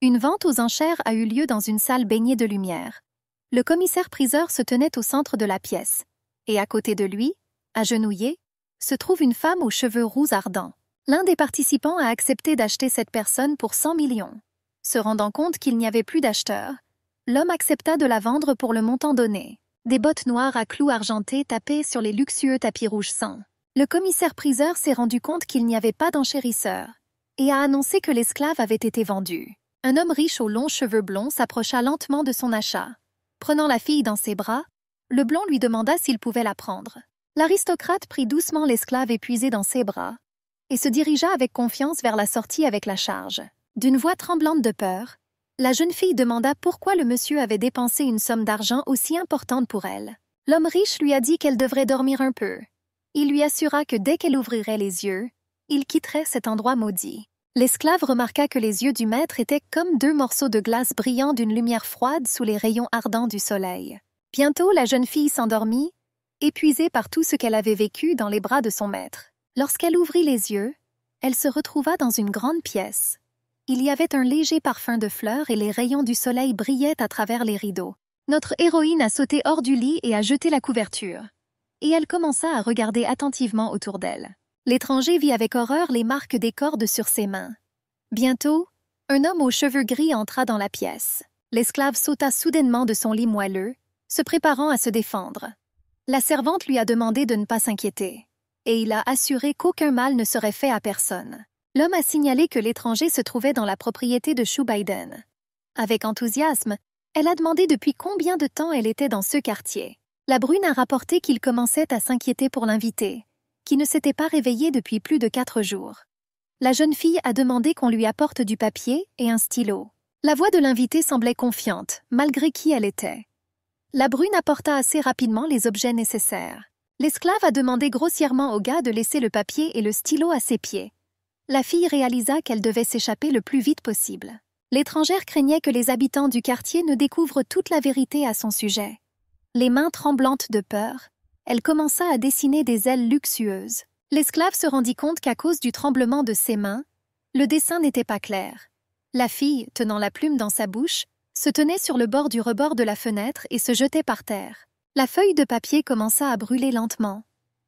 Une vente aux enchères a eu lieu dans une salle baignée de lumière. Le commissaire-priseur se tenait au centre de la pièce, et à côté de lui, agenouillée, se trouve une femme aux cheveux roux ardents. L'un des participants a accepté d'acheter cette personne pour 100 millions. Se rendant compte qu'il n'y avait plus d'acheteurs, l'homme accepta de la vendre pour le montant donné. Des bottes noires à clous argentés tapaient sur les luxueux tapis rouges sang. Le commissaire-priseur s'est rendu compte qu'il n'y avait pas d'enchérisseur et a annoncé que l'esclave avait été vendu. Un homme riche aux longs cheveux blonds s'approcha lentement de son achat. Prenant la fille dans ses bras, le blond lui demanda s'il pouvait la prendre. L'aristocrate prit doucement l'esclave épuisé dans ses bras et se dirigea avec confiance vers la sortie avec la charge. D'une voix tremblante de peur, la jeune fille demanda pourquoi le monsieur avait dépensé une somme d'argent aussi importante pour elle. L'homme riche lui a dit qu'elle devrait dormir un peu. Il lui assura que dès qu'elle ouvrirait les yeux, il quitterait cet endroit maudit. L'esclave remarqua que les yeux du maître étaient comme deux morceaux de glace brillant d'une lumière froide sous les rayons ardents du soleil. Bientôt, la jeune fille s'endormit, épuisée par tout ce qu'elle avait vécu dans les bras de son maître. Lorsqu'elle ouvrit les yeux, elle se retrouva dans une grande pièce. Il y avait un léger parfum de fleurs et les rayons du soleil brillaient à travers les rideaux. Notre héroïne a sauté hors du lit et a jeté la couverture. Et elle commença à regarder attentivement autour d'elle. L'étranger vit avec horreur les marques des cordes sur ses mains. Bientôt, un homme aux cheveux gris entra dans la pièce. L'esclave sauta soudainement de son lit moelleux, se préparant à se défendre. La servante lui a demandé de ne pas s'inquiéter, et il a assuré qu'aucun mal ne serait fait à personne. L'homme a signalé que l'étranger se trouvait dans la propriété de Shoe Biden. Avec enthousiasme, elle a demandé depuis combien de temps elle était dans ce quartier. La brune a rapporté qu'il commençait à s'inquiéter pour l'invité, qui ne s'était pas réveillé depuis plus de 4 jours. La jeune fille a demandé qu'on lui apporte du papier et un stylo. La voix de l'invité semblait confiante, malgré qui elle était. La brune apporta assez rapidement les objets nécessaires. L'esclave a demandé grossièrement au gars de laisser le papier et le stylo à ses pieds. La fille réalisa qu'elle devait s'échapper le plus vite possible. L'étrangère craignait que les habitants du quartier ne découvrent toute la vérité à son sujet. Les mains tremblantes de peur, elle commença à dessiner des ailes luxueuses. L'esclave se rendit compte qu'à cause du tremblement de ses mains, le dessin n'était pas clair. La fille, tenant la plume dans sa bouche, se tenait sur le bord du rebord de la fenêtre et se jetait par terre. La feuille de papier commença à brûler lentement,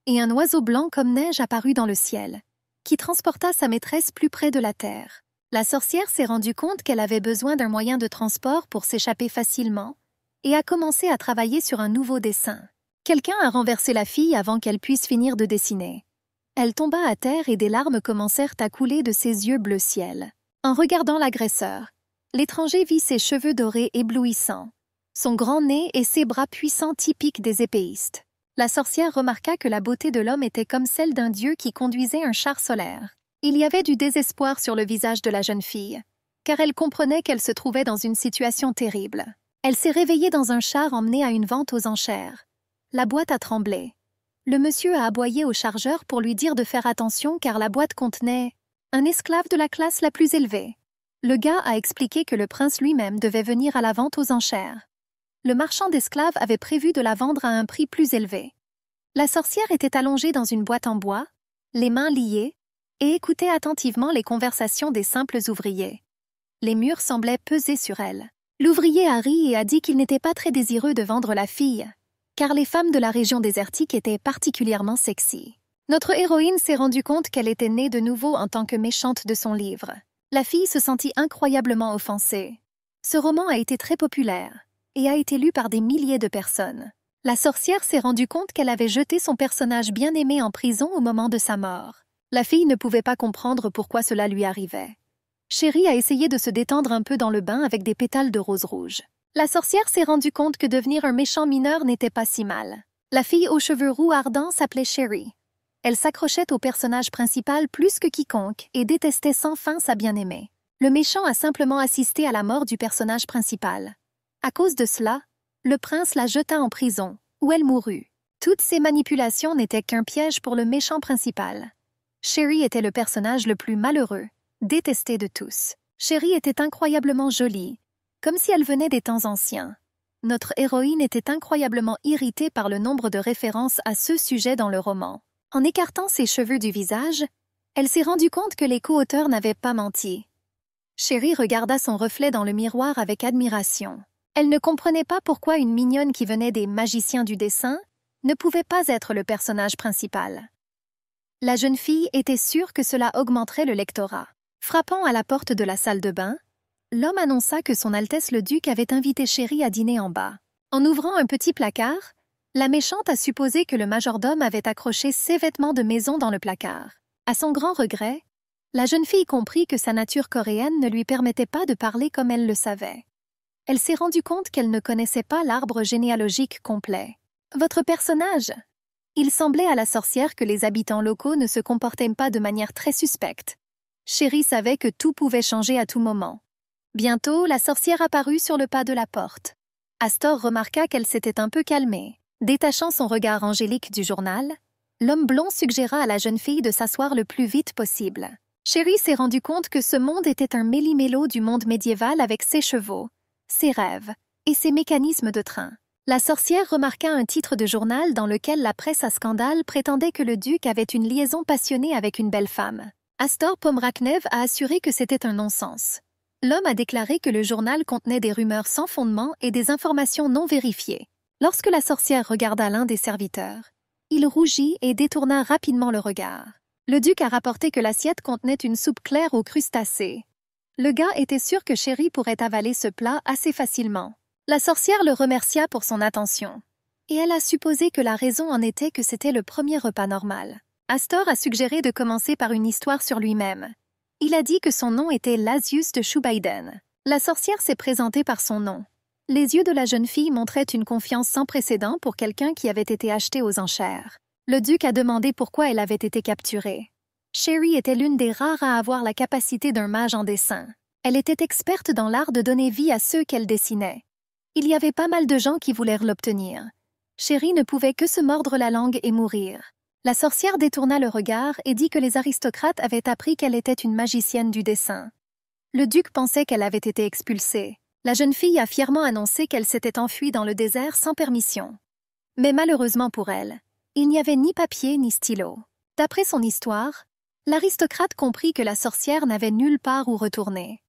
et un oiseau blanc comme neige apparut dans le ciel, qui transporta sa maîtresse plus près de la terre. La sorcière s'est rendue compte qu'elle avait besoin d'un moyen de transport pour s'échapper facilement, et a commencé à travailler sur un nouveau dessin. Quelqu'un a renversé la fille avant qu'elle puisse finir de dessiner. Elle tomba à terre et des larmes commencèrent à couler de ses yeux bleu ciel. En regardant l'agresseur, l'étranger vit ses cheveux dorés éblouissants, son grand nez et ses bras puissants typiques des épéistes. La sorcière remarqua que la beauté de l'homme était comme celle d'un dieu qui conduisait un char solaire. Il y avait du désespoir sur le visage de la jeune fille, car elle comprenait qu'elle se trouvait dans une situation terrible. Elle s'est réveillée dans un char emmené à une vente aux enchères. La boîte a tremblé. Le monsieur a aboyé au chargeur pour lui dire de faire attention car la boîte contenait un esclave de la classe la plus élevée. Le gars a expliqué que le prince lui-même devait venir à la vente aux enchères. Le marchand d'esclaves avait prévu de la vendre à un prix plus élevé. La sorcière était allongée dans une boîte en bois, les mains liées, et écoutait attentivement les conversations des simples ouvriers. Les murs semblaient peser sur elle. L'ouvrier a ri et a dit qu'il n'était pas très désireux de vendre la fille, car les femmes de la région désertique étaient particulièrement sexy. Notre héroïne s'est rendue compte qu'elle était née de nouveau en tant que méchante de son livre. La fille se sentit incroyablement offensée. Ce roman a été très populaire et a été lu par des milliers de personnes. La sorcière s'est rendue compte qu'elle avait jeté son personnage bien-aimé en prison au moment de sa mort. La fille ne pouvait pas comprendre pourquoi cela lui arrivait. Chérie a essayé de se détendre un peu dans le bain avec des pétales de rose rouge. La sorcière s'est rendue compte que devenir un méchant mineur n'était pas si mal. La fille aux cheveux roux ardents s'appelait Sherry. Elle s'accrochait au personnage principal plus que quiconque et détestait sans fin sa bien-aimée. Le méchant a simplement assisté à la mort du personnage principal. À cause de cela, le prince la jeta en prison, où elle mourut. Toutes ces manipulations n'étaient qu'un piège pour le méchant principal. Sherry était le personnage le plus malheureux, détesté de tous. Sherry était incroyablement jolie, comme si elle venait des temps anciens. Notre héroïne était incroyablement irritée par le nombre de références à ce sujet dans le roman. En écartant ses cheveux du visage, elle s'est rendue compte que les co-auteurs n'avaient pas menti. Sherry regarda son reflet dans le miroir avec admiration. Elle ne comprenait pas pourquoi une mignonne qui venait des magiciens du dessin ne pouvait pas être le personnage principal. La jeune fille était sûre que cela augmenterait le lectorat. Frappant à la porte de la salle de bain, l'homme annonça que Son Altesse le Duc avait invité Sherry à dîner en bas. En ouvrant un petit placard, la méchante a supposé que le majordome avait accroché ses vêtements de maison dans le placard. À son grand regret, la jeune fille comprit que sa nature coréenne ne lui permettait pas de parler comme elle le savait. Elle s'est rendue compte qu'elle ne connaissait pas l'arbre généalogique complet. « Votre personnage ?» Il semblait à la sorcière que les habitants locaux ne se comportaient pas de manière très suspecte. Sherry savait que tout pouvait changer à tout moment. Bientôt, la sorcière apparut sur le pas de la porte. Astor remarqua qu'elle s'était un peu calmée. Détachant son regard angélique du journal, l'homme blond suggéra à la jeune fille de s'asseoir le plus vite possible. Sherry s'est rendu compte que ce monde était un méli-mélo du monde médiéval avec ses chevaux, ses rêves et ses mécanismes de train. La sorcière remarqua un titre de journal dans lequel la presse à scandale prétendait que le duc avait une liaison passionnée avec une belle femme. Astor Pomraknev a assuré que c'était un non-sens. L'homme a déclaré que le journal contenait des rumeurs sans fondement et des informations non vérifiées. Lorsque la sorcière regarda l'un des serviteurs, il rougit et détourna rapidement le regard. Le duc a rapporté que l'assiette contenait une soupe claire aux crustacés. Le gars était sûr que Sherry pourrait avaler ce plat assez facilement. La sorcière le remercia pour son attention. Et elle a supposé que la raison en était que c'était le premier repas normal. Astor a suggéré de commencer par une histoire sur lui-même. Il a dit que son nom était Lasius de Schubaiden. La sorcière s'est présentée par son nom. Les yeux de la jeune fille montraient une confiance sans précédent pour quelqu'un qui avait été acheté aux enchères. Le duc a demandé pourquoi elle avait été capturée. Sherry était l'une des rares à avoir la capacité d'un mage en dessin. Elle était experte dans l'art de donner vie à ceux qu'elle dessinait. Il y avait pas mal de gens qui voulaient l'obtenir. Sherry ne pouvait que se mordre la langue et mourir. La sorcière détourna le regard et dit que les aristocrates avaient appris qu'elle était une magicienne du dessin. Le duc pensait qu'elle avait été expulsée. La jeune fille a fièrement annoncé qu'elle s'était enfuie dans le désert sans permission. Mais malheureusement pour elle, il n'y avait ni papier ni stylo. D'après son histoire, l'aristocrate comprit que la sorcière n'avait nulle part où retourner.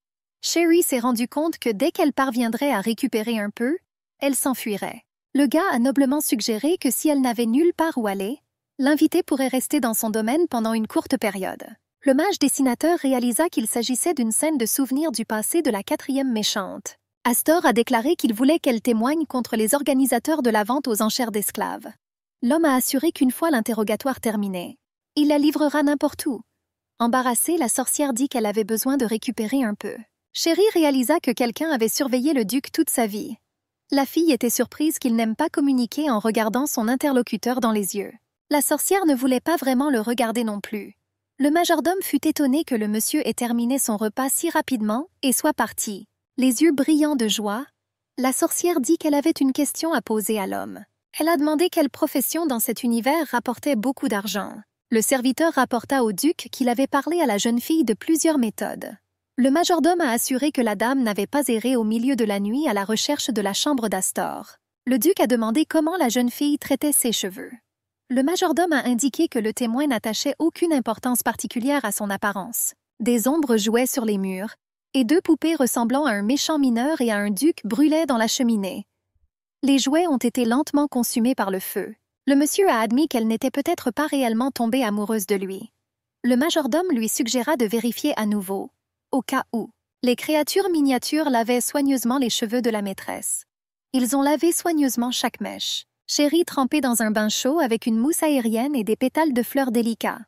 Sherry s'est rendu compte que dès qu'elle parviendrait à récupérer un peu, elle s'enfuirait. Le gars a noblement suggéré que si elle n'avait nulle part où aller, l'invité pourrait rester dans son domaine pendant une courte période. Le mage dessinateur réalisa qu'il s'agissait d'une scène de souvenir du passé de la 4e méchante. Astor a déclaré qu'il voulait qu'elle témoigne contre les organisateurs de la vente aux enchères d'esclaves. L'homme a assuré qu'une fois l'interrogatoire terminé, il la livrera n'importe où. Embarrassée, la sorcière dit qu'elle avait besoin de récupérer un peu. Sherry réalisa que quelqu'un avait surveillé le duc toute sa vie. La fille était surprise qu'il n'aime pas communiquer en regardant son interlocuteur dans les yeux. La sorcière ne voulait pas vraiment le regarder non plus. Le majordome fut étonné que le monsieur ait terminé son repas si rapidement et soit parti. Les yeux brillants de joie, la sorcière dit qu'elle avait une question à poser à l'homme. Elle a demandé quelle profession dans cet univers rapportait beaucoup d'argent. Le serviteur rapporta au duc qu'il avait parlé à la jeune fille de plusieurs méthodes. Le majordome a assuré que la dame n'avait pas erré au milieu de la nuit à la recherche de la chambre d'Astor. Le duc a demandé comment la jeune fille traitait ses cheveux. Le majordome a indiqué que le témoin n'attachait aucune importance particulière à son apparence. Des ombres jouaient sur les murs, et 2 poupées ressemblant à un méchant mineur et à un duc brûlaient dans la cheminée. Les jouets ont été lentement consumés par le feu. Le monsieur a admis qu'elle n'était peut-être pas réellement tombée amoureuse de lui. Le majordome lui suggéra de vérifier à nouveau, au cas où. Les créatures miniatures lavaient soigneusement les cheveux de la maîtresse. Ils ont lavé soigneusement chaque mèche. Sherry trempée dans un bain chaud avec une mousse aérienne et des pétales de fleurs délicats.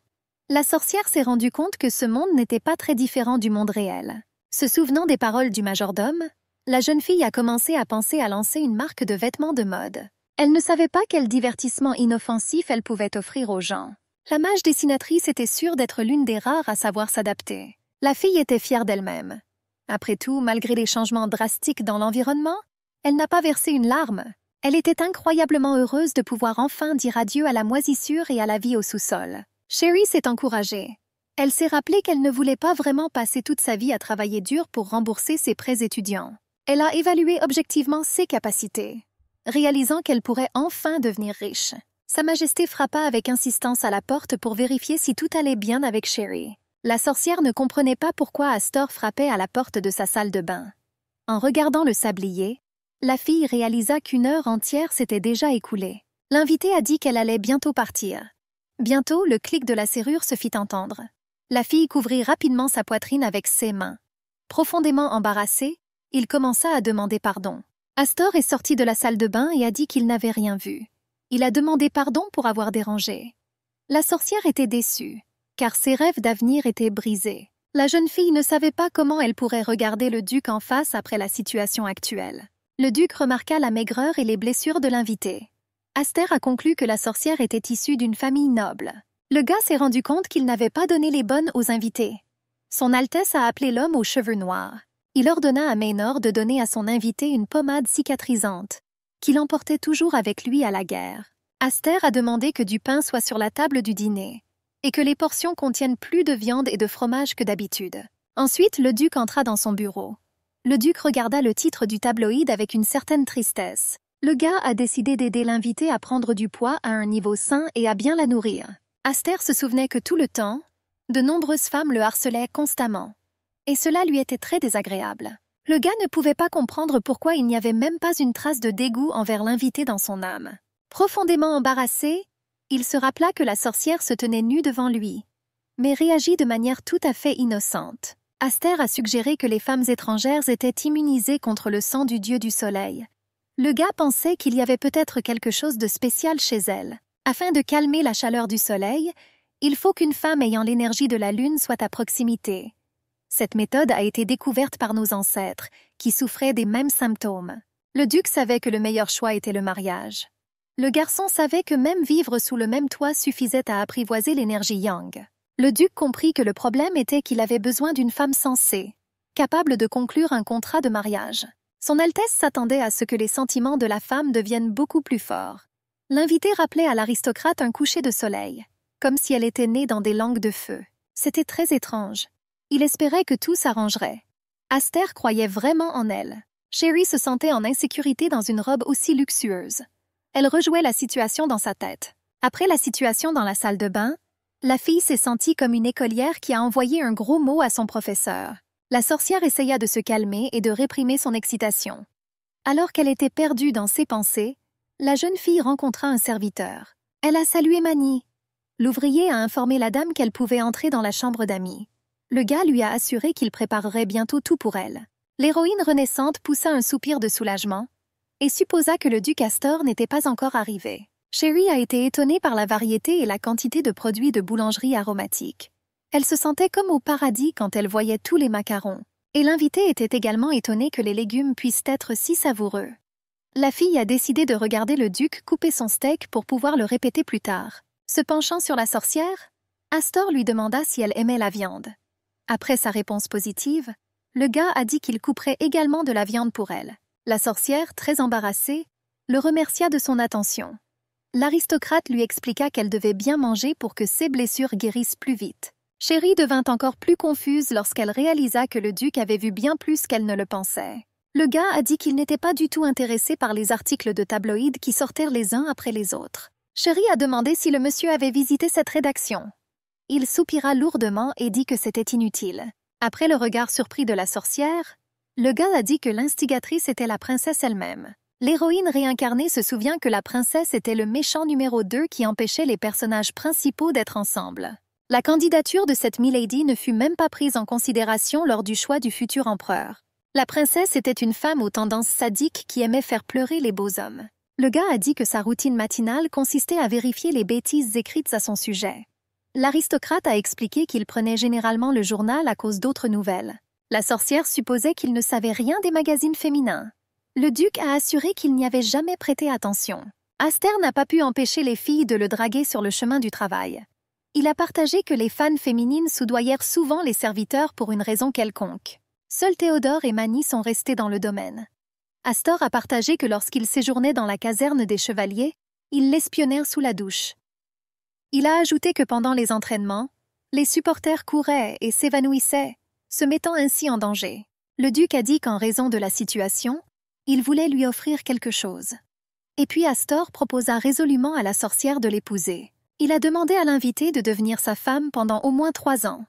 La sorcière s'est rendue compte que ce monde n'était pas très différent du monde réel. Se souvenant des paroles du majordome, la jeune fille a commencé à penser à lancer une marque de vêtements de mode. Elle ne savait pas quel divertissement inoffensif elle pouvait offrir aux gens. La mage dessinatrice était sûre d'être l'une des rares à savoir s'adapter. La fille était fière d'elle-même. Après tout, malgré les changements drastiques dans l'environnement, elle n'a pas versé une larme. Elle était incroyablement heureuse de pouvoir enfin dire adieu à la moisissure et à la vie au sous-sol. Sherry s'est encouragée. Elle s'est rappelé qu'elle ne voulait pas vraiment passer toute sa vie à travailler dur pour rembourser ses prêts étudiants. Elle a évalué objectivement ses capacités, réalisant qu'elle pourrait enfin devenir riche. Sa Majesté frappa avec insistance à la porte pour vérifier si tout allait bien avec Sherry. La sorcière ne comprenait pas pourquoi Astor frappait à la porte de sa salle de bain. En regardant le sablier, la fille réalisa qu'une heure entière s'était déjà écoulée. L'invitée a dit qu'elle allait bientôt partir. Bientôt, le clic de la serrure se fit entendre. La fille couvrit rapidement sa poitrine avec ses mains. Profondément embarrassé, il commença à demander pardon. Astor est sorti de la salle de bain et a dit qu'il n'avait rien vu. Il a demandé pardon pour avoir dérangé. La sorcière était déçue, car ses rêves d'avenir étaient brisés. La jeune fille ne savait pas comment elle pourrait regarder le duc en face après la situation actuelle. Le duc remarqua la maigreur et les blessures de l'invité. Aster a conclu que la sorcière était issue d'une famille noble. Le gars s'est rendu compte qu'il n'avait pas donné les bonnes aux invités. Son Altesse a appelé l'homme aux cheveux noirs. Il ordonna à Maynor de donner à son invité une pommade cicatrisante, qu'il emportait toujours avec lui à la guerre. Aster a demandé que du pain soit sur la table du dîner, et que les portions contiennent plus de viande et de fromage que d'habitude. Ensuite, le duc entra dans son bureau. Le duc regarda le titre du tabloïd avec une certaine tristesse. Le gars a décidé d'aider l'invité à prendre du poids à un niveau sain et à bien la nourrir. Aster se souvenait que tout le temps, de nombreuses femmes le harcelaient constamment. Et cela lui était très désagréable. Le gars ne pouvait pas comprendre pourquoi il n'y avait même pas une trace de dégoût envers l'invité dans son âme. Profondément embarrassé, il se rappela que la sorcière se tenait nue devant lui, mais réagit de manière tout à fait innocente. Aster a suggéré que les femmes étrangères étaient immunisées contre le sang du dieu du soleil. Le gars pensait qu'il y avait peut-être quelque chose de spécial chez elles. Afin de calmer la chaleur du soleil, il faut qu'une femme ayant l'énergie de la lune soit à proximité. Cette méthode a été découverte par nos ancêtres, qui souffraient des mêmes symptômes. Le duc savait que le meilleur choix était le mariage. Le garçon savait que même vivre sous le même toit suffisait à apprivoiser l'énergie yang. Le duc comprit que le problème était qu'il avait besoin d'une femme sensée, capable de conclure un contrat de mariage. Son Altesse s'attendait à ce que les sentiments de la femme deviennent beaucoup plus forts. L'invité rappelait à l'aristocrate un coucher de soleil, comme si elle était née dans des langues de feu. C'était très étrange. Il espérait que tout s'arrangerait. Aster croyait vraiment en elle. Sherry se sentait en insécurité dans une robe aussi luxueuse. Elle rejouait la situation dans sa tête. Après la situation dans la salle de bain, la fille s'est sentie comme une écolière qui a envoyé un gros mot à son professeur. La sorcière essaya de se calmer et de réprimer son excitation. Alors qu'elle était perdue dans ses pensées, la jeune fille rencontra un serviteur. Elle a salué Manny. L'ouvrier a informé la dame qu'elle pouvait entrer dans la chambre d'amis. Le gars lui a assuré qu'il préparerait bientôt tout pour elle. L'héroïne renaissante poussa un soupir de soulagement et supposa que le duc Astor n'était pas encore arrivé. Sherry a été étonnée par la variété et la quantité de produits de boulangerie aromatiques. Elle se sentait comme au paradis quand elle voyait tous les macarons. Et l'invité était également étonné que les légumes puissent être si savoureux. La fille a décidé de regarder le duc couper son steak pour pouvoir le répéter plus tard. Se penchant sur la sorcière, Astor lui demanda si elle aimait la viande. Après sa réponse positive, le gars a dit qu'il couperait également de la viande pour elle. La sorcière, très embarrassée, le remercia de son attention. L'aristocrate lui expliqua qu'elle devait bien manger pour que ses blessures guérissent plus vite. Sherry devint encore plus confuse lorsqu'elle réalisa que le duc avait vu bien plus qu'elle ne le pensait. Le gars a dit qu'il n'était pas du tout intéressé par les articles de tabloïds qui sortirent les uns après les autres. Sherry a demandé si le monsieur avait visité cette rédaction. Il soupira lourdement et dit que c'était inutile. Après le regard surpris de la sorcière, le gars a dit que l'instigatrice était la princesse elle-même. L'héroïne réincarnée se souvient que la princesse était le méchant numéro 2 qui empêchait les personnages principaux d'être ensemble. La candidature de cette Milady ne fut même pas prise en considération lors du choix du futur empereur. La princesse était une femme aux tendances sadiques qui aimait faire pleurer les beaux hommes. Le gars a dit que sa routine matinale consistait à vérifier les bêtises écrites à son sujet. L'aristocrate a expliqué qu'il prenait généralement le journal à cause d'autres nouvelles. La sorcière supposait qu'il ne savait rien des magazines féminins. Le duc a assuré qu'il n'y avait jamais prêté attention. Aster n'a pas pu empêcher les filles de le draguer sur le chemin du travail. Il a partagé que les fans féminines soudoyèrent souvent les serviteurs pour une raison quelconque. Seuls Théodore et Manny sont restés dans le domaine. Astor a partagé que lorsqu'il séjournait dans la caserne des chevaliers, ils l'espionnèrent sous la douche. Il a ajouté que pendant les entraînements, les supporters couraient et s'évanouissaient, se mettant ainsi en danger. Le duc a dit qu'en raison de la situation, il voulait lui offrir quelque chose. Et puis Astor proposa résolument à la sorcière de l'épouser. Il a demandé à l'invité de devenir sa femme pendant au moins 3 ans.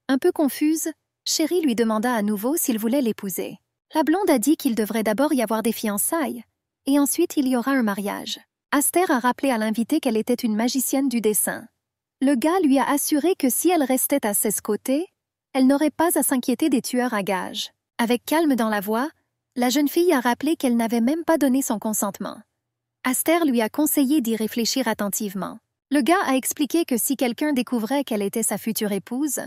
Un peu confuse, Sherry lui demanda à nouveau s'il voulait l'épouser. La blonde a dit qu'il devrait d'abord y avoir des fiançailles, et ensuite il y aura un mariage. Aster a rappelé à l'invité qu'elle était une magicienne du dessin. Le gars lui a assuré que si elle restait à ses côtés, elle n'aurait pas à s'inquiéter des tueurs à gages. Avec calme dans la voix, la jeune fille a rappelé qu'elle n'avait même pas donné son consentement. Aster lui a conseillé d'y réfléchir attentivement. Le gars a expliqué que si quelqu'un découvrait qu'elle était sa future épouse,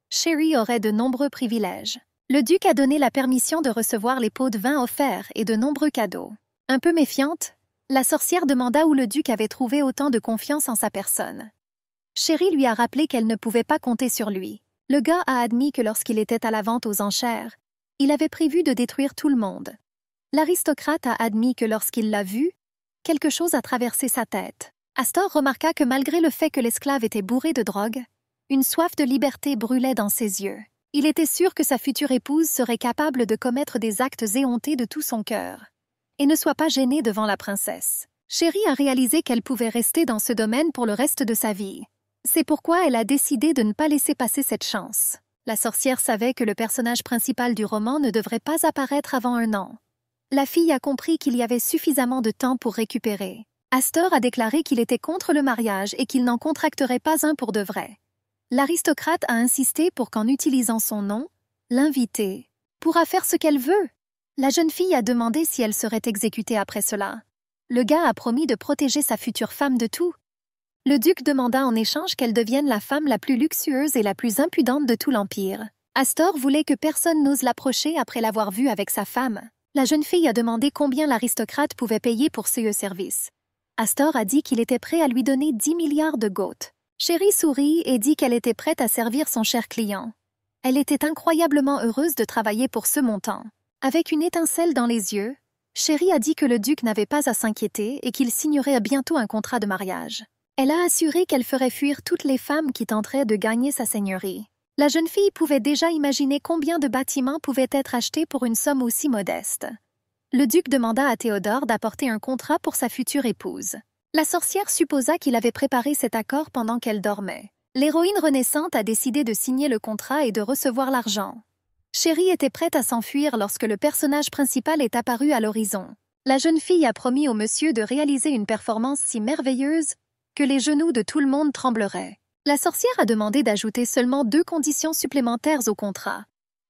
Sherry aurait de nombreux privilèges. Le duc a donné la permission de recevoir les pots de vin offerts et de nombreux cadeaux. Un peu méfiante, la sorcière demanda où le duc avait trouvé autant de confiance en sa personne. Sherry lui a rappelé qu'elle ne pouvait pas compter sur lui. Le gars a admis que lorsqu'il était à la vente aux enchères, il avait prévu de détruire tout le monde. L'aristocrate a admis que lorsqu'il l'a vu, quelque chose a traversé sa tête. Astor remarqua que malgré le fait que l'esclave était bourré de drogue, une soif de liberté brûlait dans ses yeux. Il était sûr que sa future épouse serait capable de commettre des actes éhontés de tout son cœur, et ne soit pas gênée devant la princesse. Sherry a réalisé qu'elle pouvait rester dans ce domaine pour le reste de sa vie. C'est pourquoi elle a décidé de ne pas laisser passer cette chance. La sorcière savait que le personnage principal du roman ne devrait pas apparaître avant 1 an. La fille a compris qu'il y avait suffisamment de temps pour récupérer. Astor a déclaré qu'il était contre le mariage et qu'il n'en contracterait pas un pour de vrai. L'aristocrate a insisté pour qu'en utilisant son nom, l'invité pourra faire ce qu'elle veut. La jeune fille a demandé si elle serait exécutée après cela. Le gars a promis de protéger sa future femme de tout. Le duc demanda en échange qu'elle devienne la femme la plus luxueuse et la plus impudente de tout l'Empire. Astor voulait que personne n'ose l'approcher après l'avoir vue avec sa femme. La jeune fille a demandé combien l'aristocrate pouvait payer pour ce service. Astor a dit qu'il était prêt à lui donner 10 milliards de goths. Sherry sourit et dit qu'elle était prête à servir son cher client. Elle était incroyablement heureuse de travailler pour ce montant. Avec une étincelle dans les yeux, Sherry a dit que le duc n'avait pas à s'inquiéter et qu'il signerait bientôt un contrat de mariage. Elle a assuré qu'elle ferait fuir toutes les femmes qui tenteraient de gagner sa seigneurie. La jeune fille pouvait déjà imaginer combien de bâtiments pouvaient être achetés pour une somme aussi modeste. Le duc demanda à Théodore d'apporter un contrat pour sa future épouse. La sorcière supposa qu'il avait préparé cet accord pendant qu'elle dormait. L'héroïne renaissante a décidé de signer le contrat et de recevoir l'argent. Sherry était prête à s'enfuir lorsque le personnage principal est apparu à l'horizon. La jeune fille a promis au monsieur de réaliser une performance si merveilleuse que les genoux de tout le monde trembleraient. La sorcière a demandé d'ajouter seulement 2 conditions supplémentaires au contrat.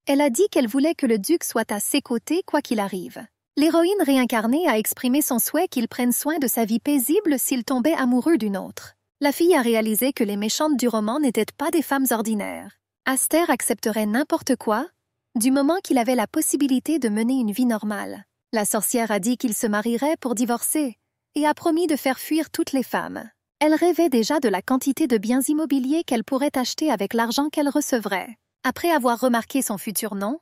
Elle a dit qu'elle voulait que le duc soit à ses côtés quoi qu'il arrive. L'héroïne réincarnée a exprimé son souhait qu'il prenne soin de sa vie paisible s'il tombait amoureux d'une autre. La fille a réalisé que les méchantes du roman n'étaient pas des femmes ordinaires. Aster accepterait n'importe quoi, du moment qu'il avait la possibilité de mener une vie normale. La sorcière a dit qu'il se marierait pour divorcer et a promis de faire fuir toutes les femmes. Elle rêvait déjà de la quantité de biens immobiliers qu'elle pourrait acheter avec l'argent qu'elle recevrait. Après avoir remarqué son futur nom,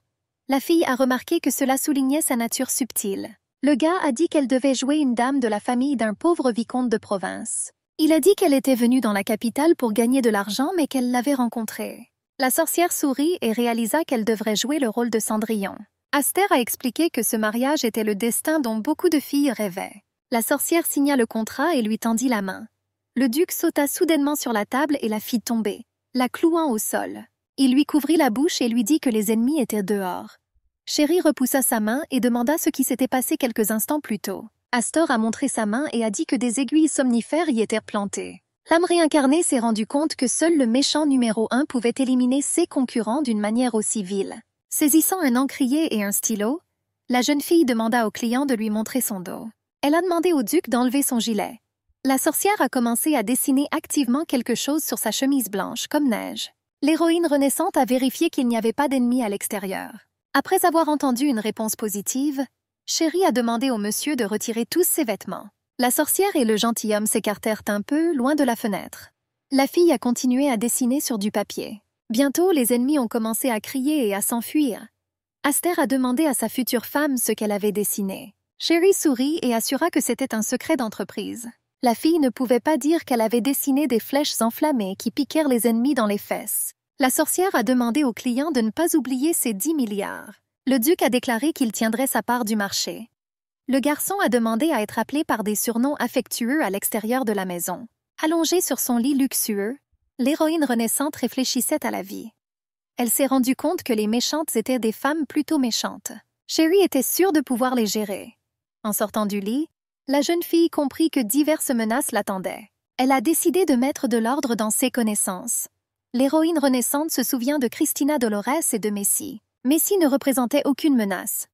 la fille a remarqué que cela soulignait sa nature subtile. Le gars a dit qu'elle devait jouer une dame de la famille d'un pauvre vicomte de province. Il a dit qu'elle était venue dans la capitale pour gagner de l'argent mais qu'elle l'avait rencontré. La sorcière sourit et réalisa qu'elle devrait jouer le rôle de Cendrillon. Aster a expliqué que ce mariage était le destin dont beaucoup de filles rêvaient. La sorcière signa le contrat et lui tendit la main. Le duc sauta soudainement sur la table et la fit tomber, la clouant au sol. Il lui couvrit la bouche et lui dit que les ennemis étaient dehors. Sherry repoussa sa main et demanda ce qui s'était passé quelques instants plus tôt. Astor a montré sa main et a dit que des aiguilles somnifères y étaient plantées. L'âme réincarnée s'est rendu compte que seul le méchant numéro 1 pouvait éliminer ses concurrents d'une manière aussi vile. Saisissant un encrier et un stylo, la jeune fille demanda au client de lui montrer son dos. Elle a demandé au duc d'enlever son gilet. La sorcière a commencé à dessiner activement quelque chose sur sa chemise blanche, comme neige. L'héroïne renaissante a vérifié qu'il n'y avait pas d'ennemis à l'extérieur. Après avoir entendu une réponse positive, Sherry a demandé au monsieur de retirer tous ses vêtements. La sorcière et le gentilhomme s'écartèrent un peu, loin de la fenêtre. La fille a continué à dessiner sur du papier. Bientôt, les ennemis ont commencé à crier et à s'enfuir. Aster a demandé à sa future femme ce qu'elle avait dessiné. Sherry sourit et assura que c'était un secret d'entreprise. La fille ne pouvait pas dire qu'elle avait dessiné des flèches enflammées qui piquèrent les ennemis dans les fesses. La sorcière a demandé au client de ne pas oublier ses 10 milliards. Le duc a déclaré qu'il tiendrait sa part du marché. Le garçon a demandé à être appelé par des surnoms affectueux à l'extérieur de la maison. Allongée sur son lit luxueux, l'héroïne renaissante réfléchissait à la vie. Elle s'est rendue compte que les méchantes étaient des femmes plutôt méchantes. Sherry était sûre de pouvoir les gérer. En sortant du lit, la jeune fille comprit que diverses menaces l'attendaient. Elle a décidé de mettre de l'ordre dans ses connaissances. L'héroïne renaissante se souvient de Christina Dolores et de Messi. Messi ne représentait aucune menace.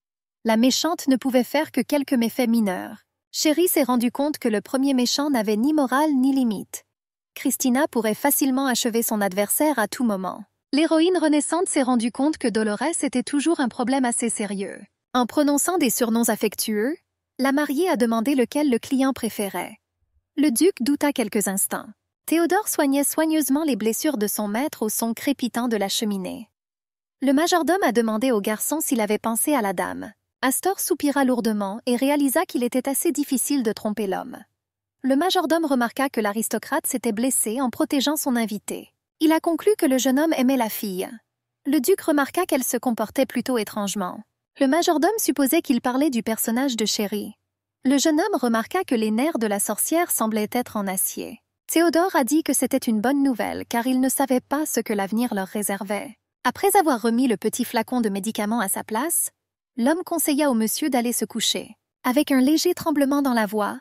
La méchante ne pouvait faire que quelques méfaits mineurs. Sherry s'est rendu compte que le premier méchant n'avait ni morale ni limite. Christina pourrait facilement achever son adversaire à tout moment. L'héroïne renaissante s'est rendue compte que Dolores était toujours un problème assez sérieux. En prononçant des surnoms affectueux, la mariée a demandé lequel le client préférait. Le duc douta quelques instants. Théodore soignait soigneusement les blessures de son maître au son crépitant de la cheminée. Le majordome a demandé au garçon s'il avait pensé à la dame. Astor soupira lourdement et réalisa qu'il était assez difficile de tromper l'homme. Le majordome remarqua que l'aristocrate s'était blessé en protégeant son invité. Il a conclu que le jeune homme aimait la fille. Le duc remarqua qu'elle se comportait plutôt étrangement. Le majordome supposait qu'il parlait du personnage de Sherry. Le jeune homme remarqua que les nerfs de la sorcière semblaient être en acier. Théodore a dit que c'était une bonne nouvelle car il ne savait pas ce que l'avenir leur réservait. Après avoir remis le petit flacon de médicaments à sa place, l'homme conseilla au monsieur d'aller se coucher. Avec un léger tremblement dans la voix,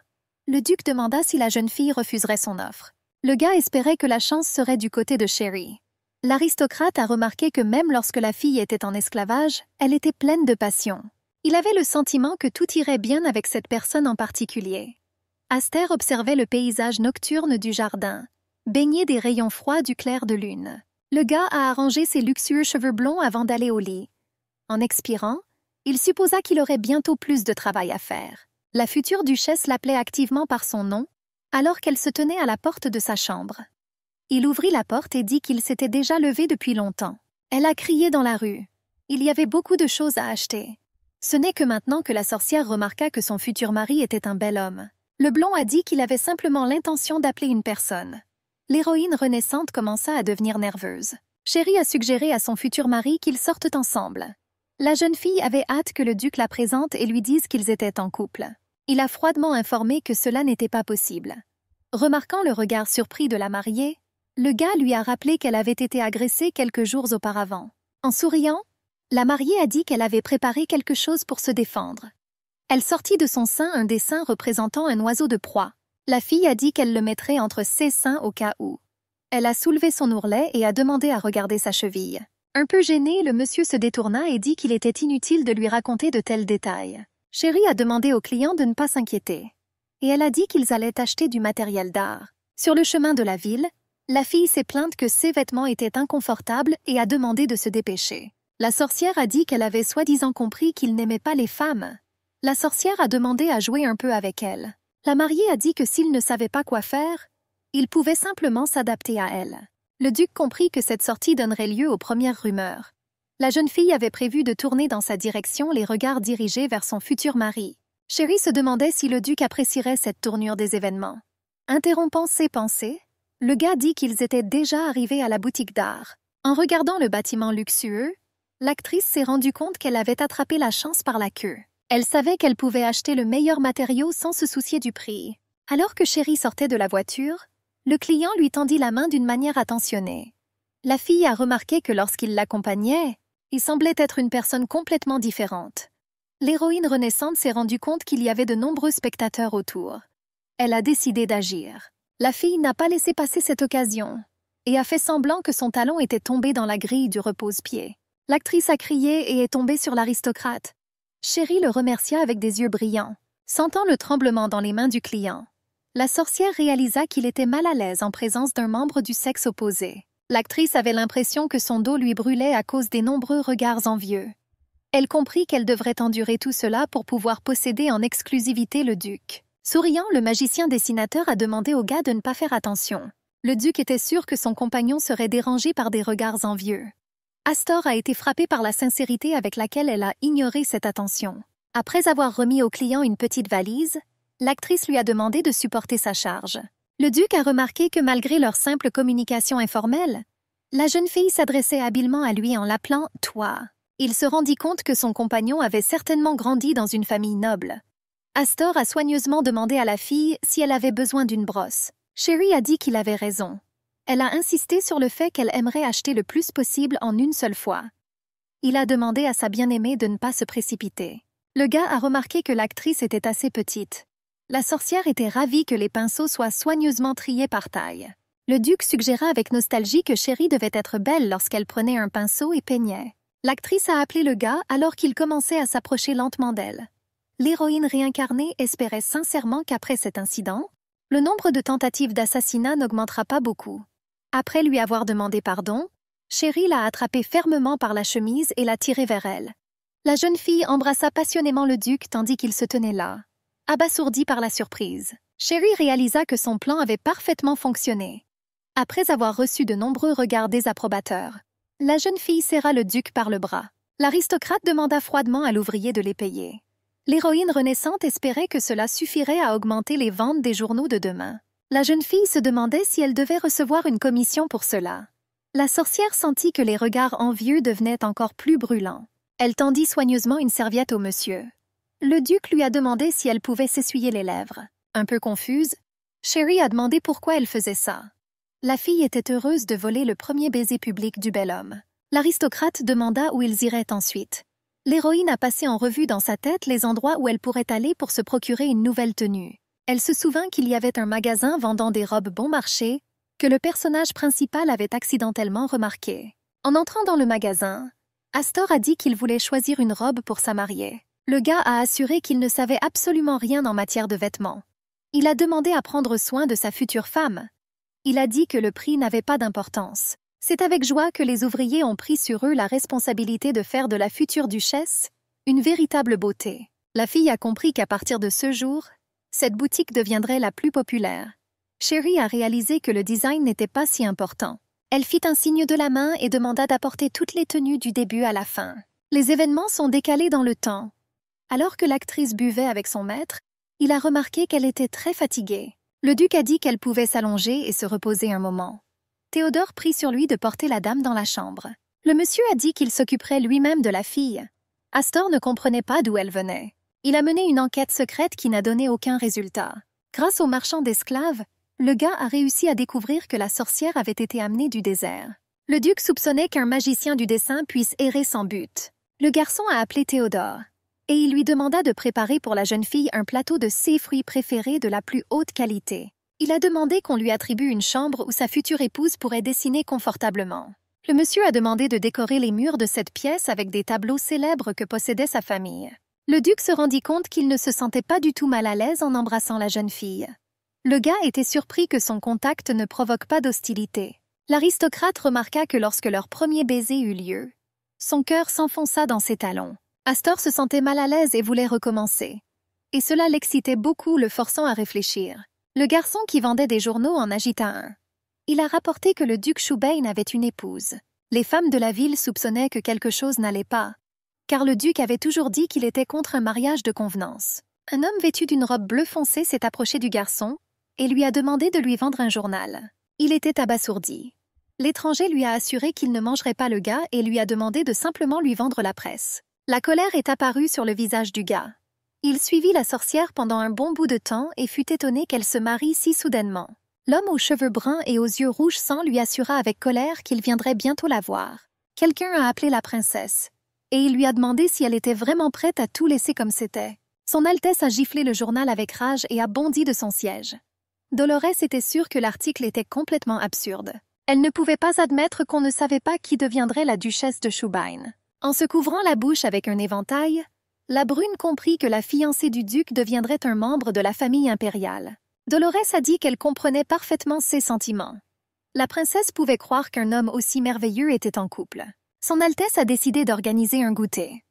le duc demanda si la jeune fille refuserait son offre. Le gars espérait que la chance serait du côté de Sherry. L'aristocrate a remarqué que même lorsque la fille était en esclavage, elle était pleine de passion. Il avait le sentiment que tout irait bien avec cette personne en particulier. Aster observait le paysage nocturne du jardin, baigné des rayons froids du clair de lune. Le gars a arrangé ses luxueux cheveux blonds avant d'aller au lit. En expirant, il supposa qu'il aurait bientôt plus de travail à faire. La future duchesse l'appelait activement par son nom, alors qu'elle se tenait à la porte de sa chambre. Il ouvrit la porte et dit qu'il s'était déjà levé depuis longtemps. Elle a crié dans la rue. Il y avait beaucoup de choses à acheter. Ce n'est que maintenant que la sorcière remarqua que son futur mari était un bel homme. Le blond a dit qu'il avait simplement l'intention d'appeler une personne. L'héroïne renaissante commença à devenir nerveuse. Sherry a suggéré à son futur mari qu'ils sortent ensemble. La jeune fille avait hâte que le duc la présente et lui dise qu'ils étaient en couple. Il a froidement informé que cela n'était pas possible. Remarquant le regard surpris de la mariée, le gars lui a rappelé qu'elle avait été agressée quelques jours auparavant. En souriant, la mariée a dit qu'elle avait préparé quelque chose pour se défendre. Elle sortit de son sein un dessin représentant un oiseau de proie. La fille a dit qu'elle le mettrait entre ses seins au cas où. Elle a soulevé son ourlet et a demandé à regarder sa cheville. Un peu gêné, le monsieur se détourna et dit qu'il était inutile de lui raconter de tels détails. Sherry a demandé au client de ne pas s'inquiéter. Et elle a dit qu'ils allaient acheter du matériel d'art. Sur le chemin de la ville, la fille s'est plainte que ses vêtements étaient inconfortables et a demandé de se dépêcher. La sorcière a dit qu'elle avait soi-disant compris qu'il n'aimait pas les femmes. La sorcière a demandé à jouer un peu avec elle. La mariée a dit que s'il ne savait pas quoi faire, il pouvait simplement s'adapter à elle. Le duc comprit que cette sortie donnerait lieu aux premières rumeurs. La jeune fille avait prévu de tourner dans sa direction les regards dirigés vers son futur mari. Sherry se demandait si le duc apprécierait cette tournure des événements. Interrompant ses pensées, le gars dit qu'ils étaient déjà arrivés à la boutique d'art. En regardant le bâtiment luxueux, l'actrice s'est rendue compte qu'elle avait attrapé la chance par la queue. Elle savait qu'elle pouvait acheter le meilleur matériau sans se soucier du prix. Alors que Sherry sortait de la voiture, le client lui tendit la main d'une manière attentionnée. La fille a remarqué que lorsqu'il l'accompagnait, il semblait être une personne complètement différente. L'héroïne renaissante s'est rendue compte qu'il y avait de nombreux spectateurs autour. Elle a décidé d'agir. La fille n'a pas laissé passer cette occasion et a fait semblant que son talon était tombé dans la grille du repose-pied. L'actrice a crié et est tombée sur l'aristocrate. Sherry le remercia avec des yeux brillants. Sentant le tremblement dans les mains du client, la sorcière réalisa qu'il était mal à l'aise en présence d'un membre du sexe opposé. L'actrice avait l'impression que son dos lui brûlait à cause des nombreux regards envieux. Elle comprit qu'elle devrait endurer tout cela pour pouvoir posséder en exclusivité le duc. Souriant, le magicien dessinateur a demandé au gars de ne pas faire attention. Le duc était sûr que son compagnon serait dérangé par des regards envieux. Astor a été frappé par la sincérité avec laquelle elle a ignoré cette attention. Après avoir remis au client une petite valise, l'actrice lui a demandé de supporter sa charge. Le duc a remarqué que malgré leur simple communication informelle, la jeune fille s'adressait habilement à lui en l'appelant « toi ». Il se rendit compte que son compagnon avait certainement grandi dans une famille noble. Astor a soigneusement demandé à la fille si elle avait besoin d'une brosse. Sherry a dit qu'il avait raison. Elle a insisté sur le fait qu'elle aimerait acheter le plus possible en une seule fois. Il a demandé à sa bien-aimée de ne pas se précipiter. Le gars a remarqué que l'actrice était assez petite. La sorcière était ravie que les pinceaux soient soigneusement triés par taille. Le duc suggéra avec nostalgie que Chérie devait être belle lorsqu'elle prenait un pinceau et peignait. L'actrice a appelé le gars alors qu'il commençait à s'approcher lentement d'elle. L'héroïne réincarnée espérait sincèrement qu'après cet incident, le nombre de tentatives d'assassinat n'augmentera pas beaucoup. Après lui avoir demandé pardon, Chérie l'a attrapée fermement par la chemise et l'a tirée vers elle. La jeune fille embrassa passionnément le duc tandis qu'il se tenait là, abasourdi par la surprise. Chérie réalisa que son plan avait parfaitement fonctionné. Après avoir reçu de nombreux regards désapprobateurs, la jeune fille serra le duc par le bras. L'aristocrate demanda froidement à l'ouvrier de les payer. L'héroïne renaissante espérait que cela suffirait à augmenter les ventes des journaux de demain. La jeune fille se demandait si elle devait recevoir une commission pour cela. La sorcière sentit que les regards envieux devenaient encore plus brûlants. Elle tendit soigneusement une serviette au monsieur. Le duc lui a demandé si elle pouvait s'essuyer les lèvres. Un peu confuse, Chérie a demandé pourquoi elle faisait ça. La fille était heureuse de voler le premier baiser public du bel homme. L'aristocrate demanda où ils iraient ensuite. L'héroïne a passé en revue dans sa tête les endroits où elle pourrait aller pour se procurer une nouvelle tenue. Elle se souvint qu'il y avait un magasin vendant des robes bon marché que le personnage principal avait accidentellement remarqué. En entrant dans le magasin, Astor a dit qu'il voulait choisir une robe pour sa mariée. Le gars a assuré qu'il ne savait absolument rien en matière de vêtements. Il a demandé à prendre soin de sa future femme. Il a dit que le prix n'avait pas d'importance. C'est avec joie que les ouvriers ont pris sur eux la responsabilité de faire de la future duchesse une véritable beauté. La fille a compris qu'à partir de ce jour, cette boutique deviendrait la plus populaire. Chérie a réalisé que le design n'était pas si important. Elle fit un signe de la main et demanda d'apporter toutes les tenues du début à la fin. Les événements sont décalés dans le temps. Alors que l'actrice buvait avec son maître, il a remarqué qu'elle était très fatiguée. Le duc a dit qu'elle pouvait s'allonger et se reposer un moment. Théodore prit sur lui de porter la dame dans la chambre. Le monsieur a dit qu'il s'occuperait lui-même de la fille. Astor ne comprenait pas d'où elle venait. Il a mené une enquête secrète qui n'a donné aucun résultat. Grâce au marchand d'esclaves, le gars a réussi à découvrir que la sorcière avait été amenée du désert. Le duc soupçonnait qu'un magicien du dessin puisse errer sans but. Le garçon a appelé Théodore, et il lui demanda de préparer pour la jeune fille un plateau de ses fruits préférés de la plus haute qualité. Il a demandé qu'on lui attribue une chambre où sa future épouse pourrait dessiner confortablement. Le monsieur a demandé de décorer les murs de cette pièce avec des tableaux célèbres que possédait sa famille. Le duc se rendit compte qu'il ne se sentait pas du tout mal à l'aise en embrassant la jeune fille. Le gars était surpris que son contact ne provoque pas d'hostilité. L'aristocrate remarqua que lorsque leur premier baiser eut lieu, son cœur s'enfonça dans ses talons. Astor se sentait mal à l'aise et voulait recommencer. Et cela l'excitait beaucoup, le forçant à réfléchir. Le garçon qui vendait des journaux en agita un. Il a rapporté que le duc Shubain avait une épouse. Les femmes de la ville soupçonnaient que quelque chose n'allait pas, car le duc avait toujours dit qu'il était contre un mariage de convenance. Un homme vêtu d'une robe bleu foncé s'est approché du garçon et lui a demandé de lui vendre un journal. Il était abasourdi. L'étranger lui a assuré qu'il ne mangerait pas le gars et lui a demandé de simplement lui vendre la presse. La colère est apparue sur le visage du gars. Il suivit la sorcière pendant un bon bout de temps et fut étonné qu'elle se marie si soudainement. L'homme aux cheveux bruns et aux yeux rouges sang lui assura avec colère qu'il viendrait bientôt la voir. Quelqu'un a appelé la princesse, et il lui a demandé si elle était vraiment prête à tout laisser comme c'était. Son Altesse a giflé le journal avec rage et a bondi de son siège. Dolores était sûre que l'article était complètement absurde. Elle ne pouvait pas admettre qu'on ne savait pas qui deviendrait la duchesse de Shubain. En se couvrant la bouche avec un éventail, la brune comprit que la fiancée du duc deviendrait un membre de la famille impériale. Dolores a dit qu'elle comprenait parfaitement ses sentiments. La princesse pouvait croire qu'un homme aussi merveilleux était en couple. Son Altesse a décidé d'organiser un goûter.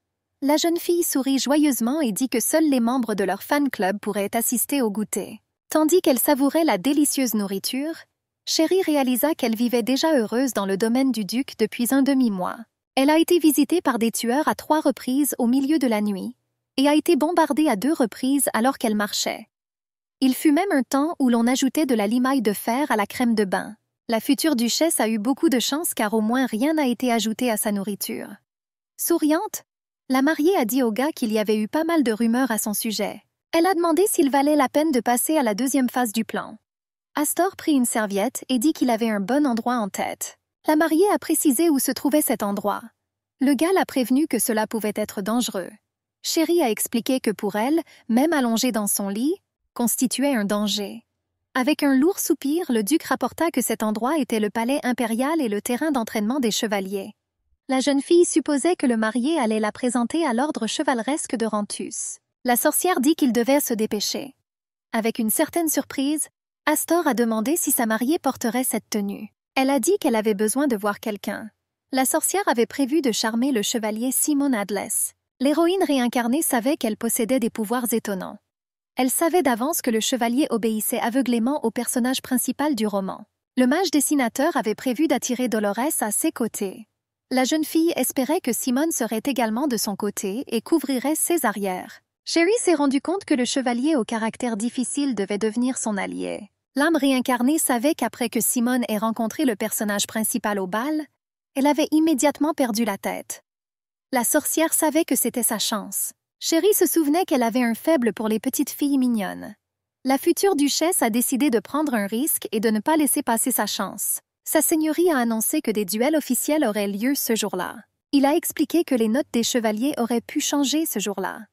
La jeune fille sourit joyeusement et dit que seuls les membres de leur fan club pourraient assister au goûter. Tandis qu'elle savourait la délicieuse nourriture, Chérie réalisa qu'elle vivait déjà heureuse dans le domaine du duc depuis un demi-mois. Elle a été visitée par des tueurs à 3 reprises au milieu de la nuit et a été bombardée à 2 reprises alors qu'elle marchait. Il fut même un temps où l'on ajoutait de la limaille de fer à la crème de bain. La future duchesse a eu beaucoup de chance car au moins rien n'a été ajouté à sa nourriture. Souriante, la mariée a dit au gars qu'il y avait eu pas mal de rumeurs à son sujet. Elle a demandé s'il valait la peine de passer à la 2e phase du plan. Astor prit une serviette et dit qu'il avait un bon endroit en tête. La mariée a précisé où se trouvait cet endroit. Le gars l'a prévenu que cela pouvait être dangereux. Sherry a expliqué que pour elle, même allongée dans son lit, constituait un danger. Avec un lourd soupir, le duc rapporta que cet endroit était le palais impérial et le terrain d'entraînement des chevaliers. La jeune fille supposait que le marié allait la présenter à l'ordre chevaleresque de Rantus. La sorcière dit qu'il devait se dépêcher. Avec une certaine surprise, Astor a demandé si sa mariée porterait cette tenue. Elle a dit qu'elle avait besoin de voir quelqu'un. La sorcière avait prévu de charmer le chevalier Simon Adless. L'héroïne réincarnée savait qu'elle possédait des pouvoirs étonnants. Elle savait d'avance que le chevalier obéissait aveuglément au personnage principal du roman. Le mage dessinateur avait prévu d'attirer Dolores à ses côtés. La jeune fille espérait que Simone serait également de son côté et couvrirait ses arrières. Sherry s'est rendu compte que le chevalier au caractère difficile devait devenir son allié. L'âme réincarnée savait qu'après que Simone ait rencontré le personnage principal au bal, elle avait immédiatement perdu la tête. La sorcière savait que c'était sa chance. Sherry se souvenait qu'elle avait un faible pour les petites filles mignonnes. La future duchesse a décidé de prendre un risque et de ne pas laisser passer sa chance. Sa seigneurie a annoncé que des duels officiels auraient lieu ce jour-là. Il a expliqué que les notes des chevaliers auraient pu changer ce jour-là.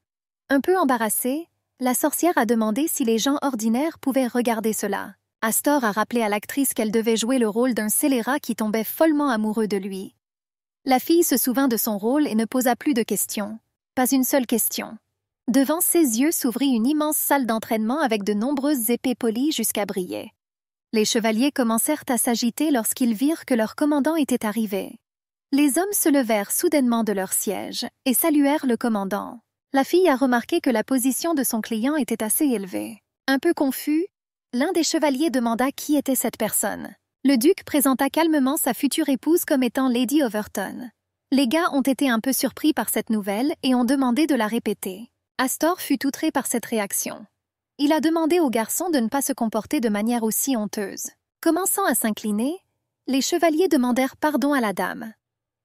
Un peu embarrassée, la sorcière a demandé si les gens ordinaires pouvaient regarder cela. Astor a rappelé à l'actrice qu'elle devait jouer le rôle d'un scélérat qui tombait follement amoureux de lui. La fille se souvint de son rôle et ne posa plus de questions. Pas une seule question. Devant ses yeux s'ouvrit une immense salle d'entraînement avec de nombreuses épées polies jusqu'à briller. Les chevaliers commencèrent à s'agiter lorsqu'ils virent que leur commandant était arrivé. Les hommes se levèrent soudainement de leur siège et saluèrent le commandant. La fille a remarqué que la position de son client était assez élevée. Un peu confus, l'un des chevaliers demanda qui était cette personne. Le duc présenta calmement sa future épouse comme étant Lady Overton. Les gars ont été un peu surpris par cette nouvelle et ont demandé de la répéter. Astor fut outré par cette réaction. Il a demandé au garçon de ne pas se comporter de manière aussi honteuse. Commençant à s'incliner, les chevaliers demandèrent pardon à la dame.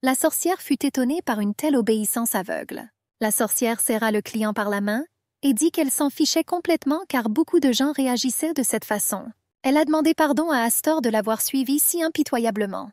La sorcière fut étonnée par une telle obéissance aveugle. La sorcière serra le client par la main et dit qu'elle s'en fichait complètement car beaucoup de gens réagissaient de cette façon. Elle a demandé pardon à Astor de l'avoir suivie si impitoyablement.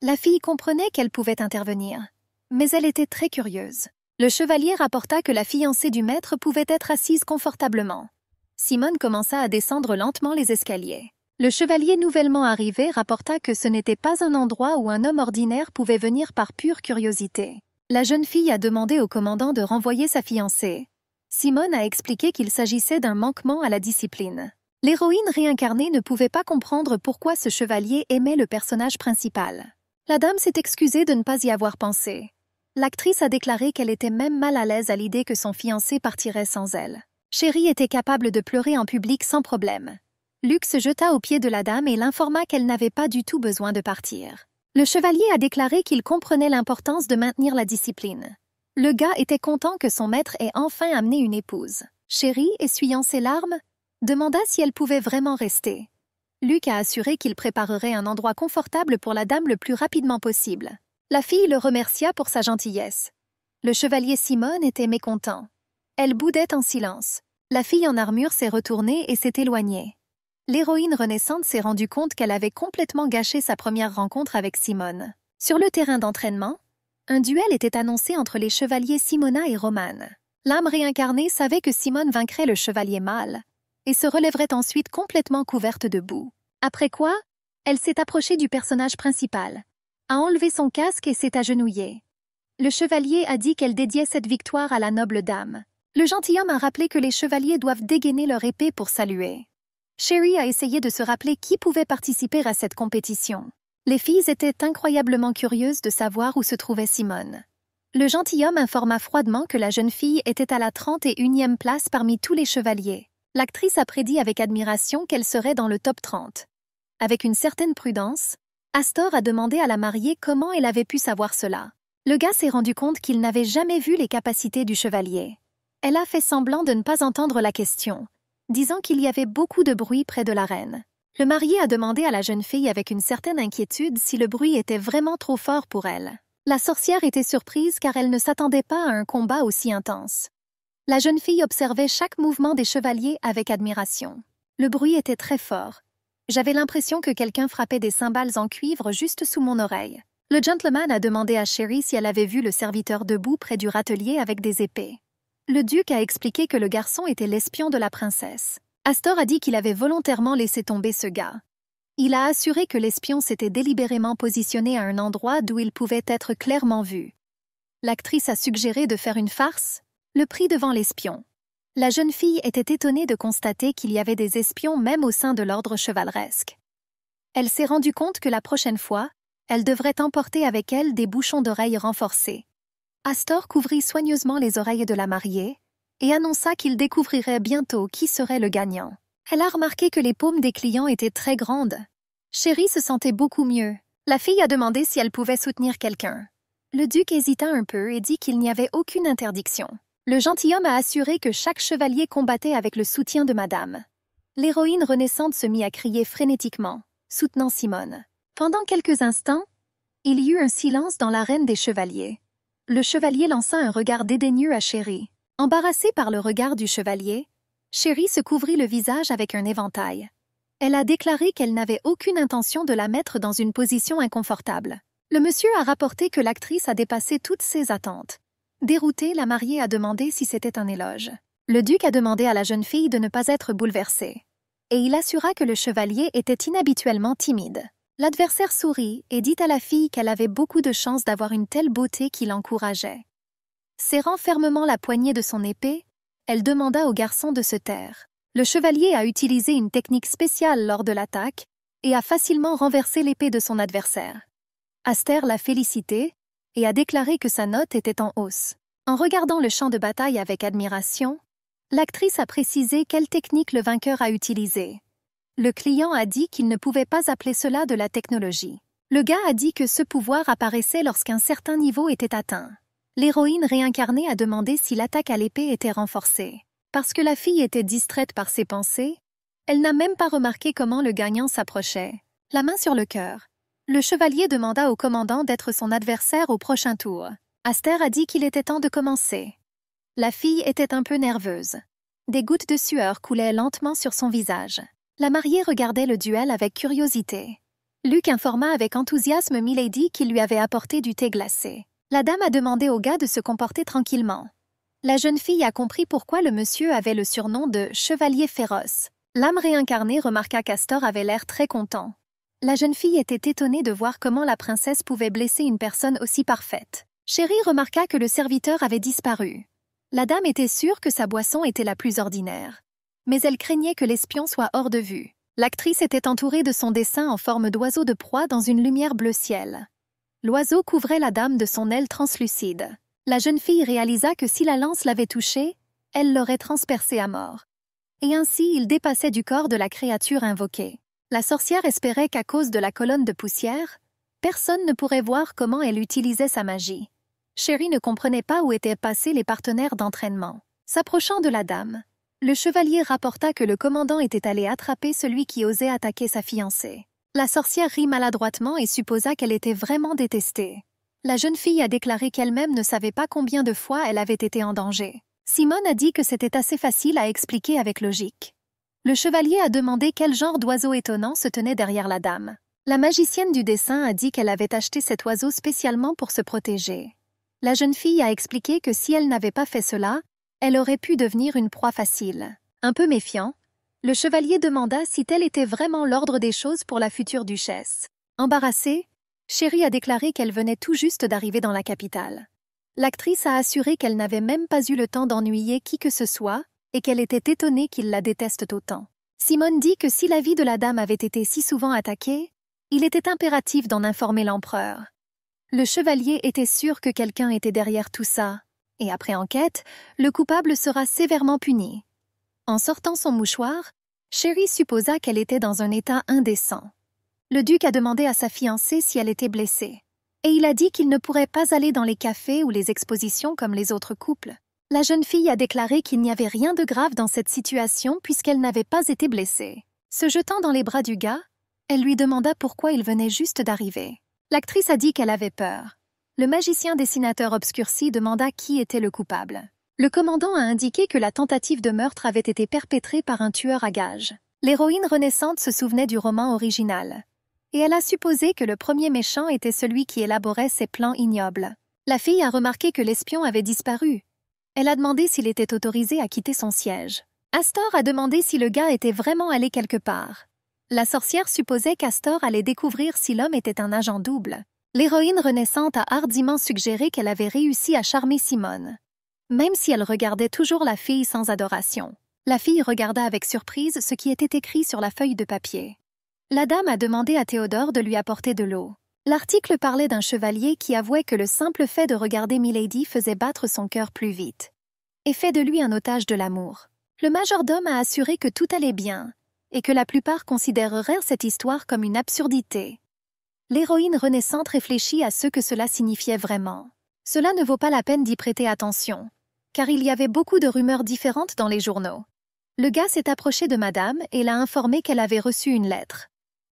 La fille comprenait qu'elle pouvait intervenir, mais elle était très curieuse. Le chevalier rapporta que la fiancée du maître pouvait être assise confortablement. Simone commença à descendre lentement les escaliers. Le chevalier nouvellement arrivé rapporta que ce n'était pas un endroit où un homme ordinaire pouvait venir par pure curiosité. La jeune fille a demandé au commandant de renvoyer sa fiancée. Simone a expliqué qu'il s'agissait d'un manquement à la discipline. L'héroïne réincarnée ne pouvait pas comprendre pourquoi ce chevalier aimait le personnage principal. La dame s'est excusée de ne pas y avoir pensé. L'actrice a déclaré qu'elle était même mal à l'aise à l'idée que son fiancé partirait sans elle. Sherry était capable de pleurer en public sans problème. Luc se jeta aux pieds de la dame et l'informa qu'elle n'avait pas du tout besoin de partir. Le chevalier a déclaré qu'il comprenait l'importance de maintenir la discipline. Le gars était content que son maître ait enfin amené une épouse. Sherry, essuyant ses larmes, demanda si elle pouvait vraiment rester. Luc a assuré qu'il préparerait un endroit confortable pour la dame le plus rapidement possible. La fille le remercia pour sa gentillesse. Le chevalier Simone était mécontent. Elle boudait en silence. La fille en armure s'est retournée et s'est éloignée. L'héroïne renaissante s'est rendue compte qu'elle avait complètement gâché sa première rencontre avec Simone. Sur le terrain d'entraînement, un duel était annoncé entre les chevaliers Simona et Romane. L'âme réincarnée savait que Simone vaincrait le chevalier mâle et se relèverait ensuite complètement couverte de boue. Après quoi, elle s'est approchée du personnage principal, a enlevé son casque et s'est agenouillée. Le chevalier a dit qu'elle dédiait cette victoire à la noble dame. Le gentilhomme a rappelé que les chevaliers doivent dégainer leur épée pour saluer. Sherry a essayé de se rappeler qui pouvait participer à cette compétition. Les filles étaient incroyablement curieuses de savoir où se trouvait Simone. Le gentilhomme informa froidement que la jeune fille était à la 31e place parmi tous les chevaliers. L'actrice a prédit avec admiration qu'elle serait dans le top 30. Avec une certaine prudence, Astor a demandé à la mariée comment elle avait pu savoir cela. Le gars s'est rendu compte qu'il n'avait jamais vu les capacités du chevalier. Elle a fait semblant de ne pas entendre la question, disant qu'il y avait beaucoup de bruit près de l'arène. Le marié a demandé à la jeune fille avec une certaine inquiétude si le bruit était vraiment trop fort pour elle. La sorcière était surprise car elle ne s'attendait pas à un combat aussi intense. La jeune fille observait chaque mouvement des chevaliers avec admiration. Le bruit était très fort, J'avais l'impression que quelqu'un frappait des cymbales en cuivre juste sous mon oreille. Le gentleman a demandé à Sherry si elle avait vu le serviteur debout près du râtelier avec des épées. Le duc a expliqué que le garçon était l'espion de la princesse. Astor a dit qu'il avait volontairement laissé tomber ce gars. Il a assuré que l'espion s'était délibérément positionné à un endroit d'où il pouvait être clairement vu. L'actrice a suggéré de faire une farce, le prix devant l'espion. La jeune fille était étonnée de constater qu'il y avait des espions même au sein de l'ordre chevaleresque. Elle s'est rendue compte que la prochaine fois, elle devrait emporter avec elle des bouchons d'oreilles renforcés. Astor couvrit soigneusement les oreilles de la mariée et annonça qu'il découvrirait bientôt qui serait le gagnant. Elle a remarqué que les paumes des clients étaient très grandes. Sherry se sentait beaucoup mieux. La fille a demandé si elle pouvait soutenir quelqu'un. Le duc hésita un peu et dit qu'il n'y avait aucune interdiction. Le gentilhomme a assuré que chaque chevalier combattait avec le soutien de madame. L'héroïne renaissante se mit à crier frénétiquement, soutenant Simone. Pendant quelques instants, il y eut un silence dans l'arène des chevaliers. Le chevalier lança un regard dédaigneux à Sherry. Embarrassée par le regard du chevalier, Sherry se couvrit le visage avec un éventail. Elle a déclaré qu'elle n'avait aucune intention de la mettre dans une position inconfortable. Le monsieur a rapporté que l'actrice a dépassé toutes ses attentes. Déroutée, la mariée a demandé si c'était un éloge. Le duc a demandé à la jeune fille de ne pas être bouleversée. Et il assura que le chevalier était inhabituellement timide. L'adversaire sourit et dit à la fille qu'elle avait beaucoup de chance d'avoir une telle beauté qui l'encourageait. Serrant fermement la poignée de son épée, elle demanda au garçon de se taire. Le chevalier a utilisé une technique spéciale lors de l'attaque et a facilement renversé l'épée de son adversaire. Aster l'a félicité et a déclaré que sa note était en hausse. En regardant le champ de bataille avec admiration, l'actrice a précisé quelle technique le vainqueur a utilisée. Le client a dit qu'il ne pouvait pas appeler cela de la technologie. Le gars a dit que ce pouvoir apparaissait lorsqu'un certain niveau était atteint. L'héroïne réincarnée a demandé si l'attaque à l'épée était renforcée. Parce que la fille était distraite par ses pensées, elle n'a même pas remarqué comment le gagnant s'approchait. La main sur le cœur. Le chevalier demanda au commandant d'être son adversaire au prochain tour. Aster a dit qu'il était temps de commencer. La fille était un peu nerveuse. Des gouttes de sueur coulaient lentement sur son visage. La mariée regardait le duel avec curiosité. Luc informa avec enthousiasme Milady qu'il lui avait apporté du thé glacé. La dame a demandé au gars de se comporter tranquillement. La jeune fille a compris pourquoi le monsieur avait le surnom de « chevalier féroce ». L'âme réincarnée remarqua qu'Astor avait l'air très content. La jeune fille était étonnée de voir comment la princesse pouvait blesser une personne aussi parfaite. Sherry remarqua que le serviteur avait disparu. La dame était sûre que sa boisson était la plus ordinaire. Mais elle craignait que l'espion soit hors de vue. L'actrice était entourée de son dessin en forme d'oiseau de proie dans une lumière bleu ciel. L'oiseau couvrait la dame de son aile translucide. La jeune fille réalisa que si la lance l'avait touchée, elle l'aurait transpercée à mort. Et ainsi il dépassait du corps de la créature invoquée. La sorcière espérait qu'à cause de la colonne de poussière, personne ne pourrait voir comment elle utilisait sa magie. Sherry ne comprenait pas où étaient passés les partenaires d'entraînement. S'approchant de la dame, le chevalier rapporta que le commandant était allé attraper celui qui osait attaquer sa fiancée. La sorcière rit maladroitement et supposa qu'elle était vraiment détestée. La jeune fille a déclaré qu'elle-même ne savait pas combien de fois elle avait été en danger. Simone a dit que c'était assez facile à expliquer avec logique. Le chevalier a demandé quel genre d'oiseau étonnant se tenait derrière la dame. La magicienne du dessin a dit qu'elle avait acheté cet oiseau spécialement pour se protéger. La jeune fille a expliqué que si elle n'avait pas fait cela, elle aurait pu devenir une proie facile. Un peu méfiant, le chevalier demanda si tel était vraiment l'ordre des choses pour la future duchesse. Embarrassée, Sherry a déclaré qu'elle venait tout juste d'arriver dans la capitale. L'actrice a assuré qu'elle n'avait même pas eu le temps d'ennuyer qui que ce soit et qu'elle était étonnée qu'il la déteste autant. Simone dit que si la vie de la dame avait été si souvent attaquée, il était impératif d'en informer l'empereur. Le chevalier était sûr que quelqu'un était derrière tout ça, et après enquête, le coupable sera sévèrement puni. En sortant son mouchoir, Sherry supposa qu'elle était dans un état indécent. Le duc a demandé à sa fiancée si elle était blessée, et il a dit qu'il ne pourrait pas aller dans les cafés ou les expositions comme les autres couples. La jeune fille a déclaré qu'il n'y avait rien de grave dans cette situation puisqu'elle n'avait pas été blessée. Se jetant dans les bras du gars, elle lui demanda pourquoi il venait juste d'arriver. L'actrice a dit qu'elle avait peur. Le magicien dessinateur obscurci demanda qui était le coupable. Le commandant a indiqué que la tentative de meurtre avait été perpétrée par un tueur à gages. L'héroïne renaissante se souvenait du roman original. Et elle a supposé que le premier méchant était celui qui élaborait ces plans ignobles. La fille a remarqué que l'espion avait disparu. Elle a demandé s'il était autorisé à quitter son siège. Astor a demandé si le gars était vraiment allé quelque part. La sorcière supposait qu'Astor allait découvrir si l'homme était un agent double. L'héroïne renaissante a hardiment suggéré qu'elle avait réussi à charmer Simone. Même si elle regardait toujours la fille sans adoration. La fille regarda avec surprise ce qui était écrit sur la feuille de papier. La dame a demandé à Théodore de lui apporter de l'eau. L'article parlait d'un chevalier qui avouait que le simple fait de regarder Milady faisait battre son cœur plus vite. Et fait de lui un otage de l'amour. Le majordome a assuré que tout allait bien, et que la plupart considéreraient cette histoire comme une absurdité. L'héroïne renaissante réfléchit à ce que cela signifiait vraiment. Cela ne vaut pas la peine d'y prêter attention, car il y avait beaucoup de rumeurs différentes dans les journaux. Le gars s'est approché de madame et l'a informé qu'elle avait reçu une lettre.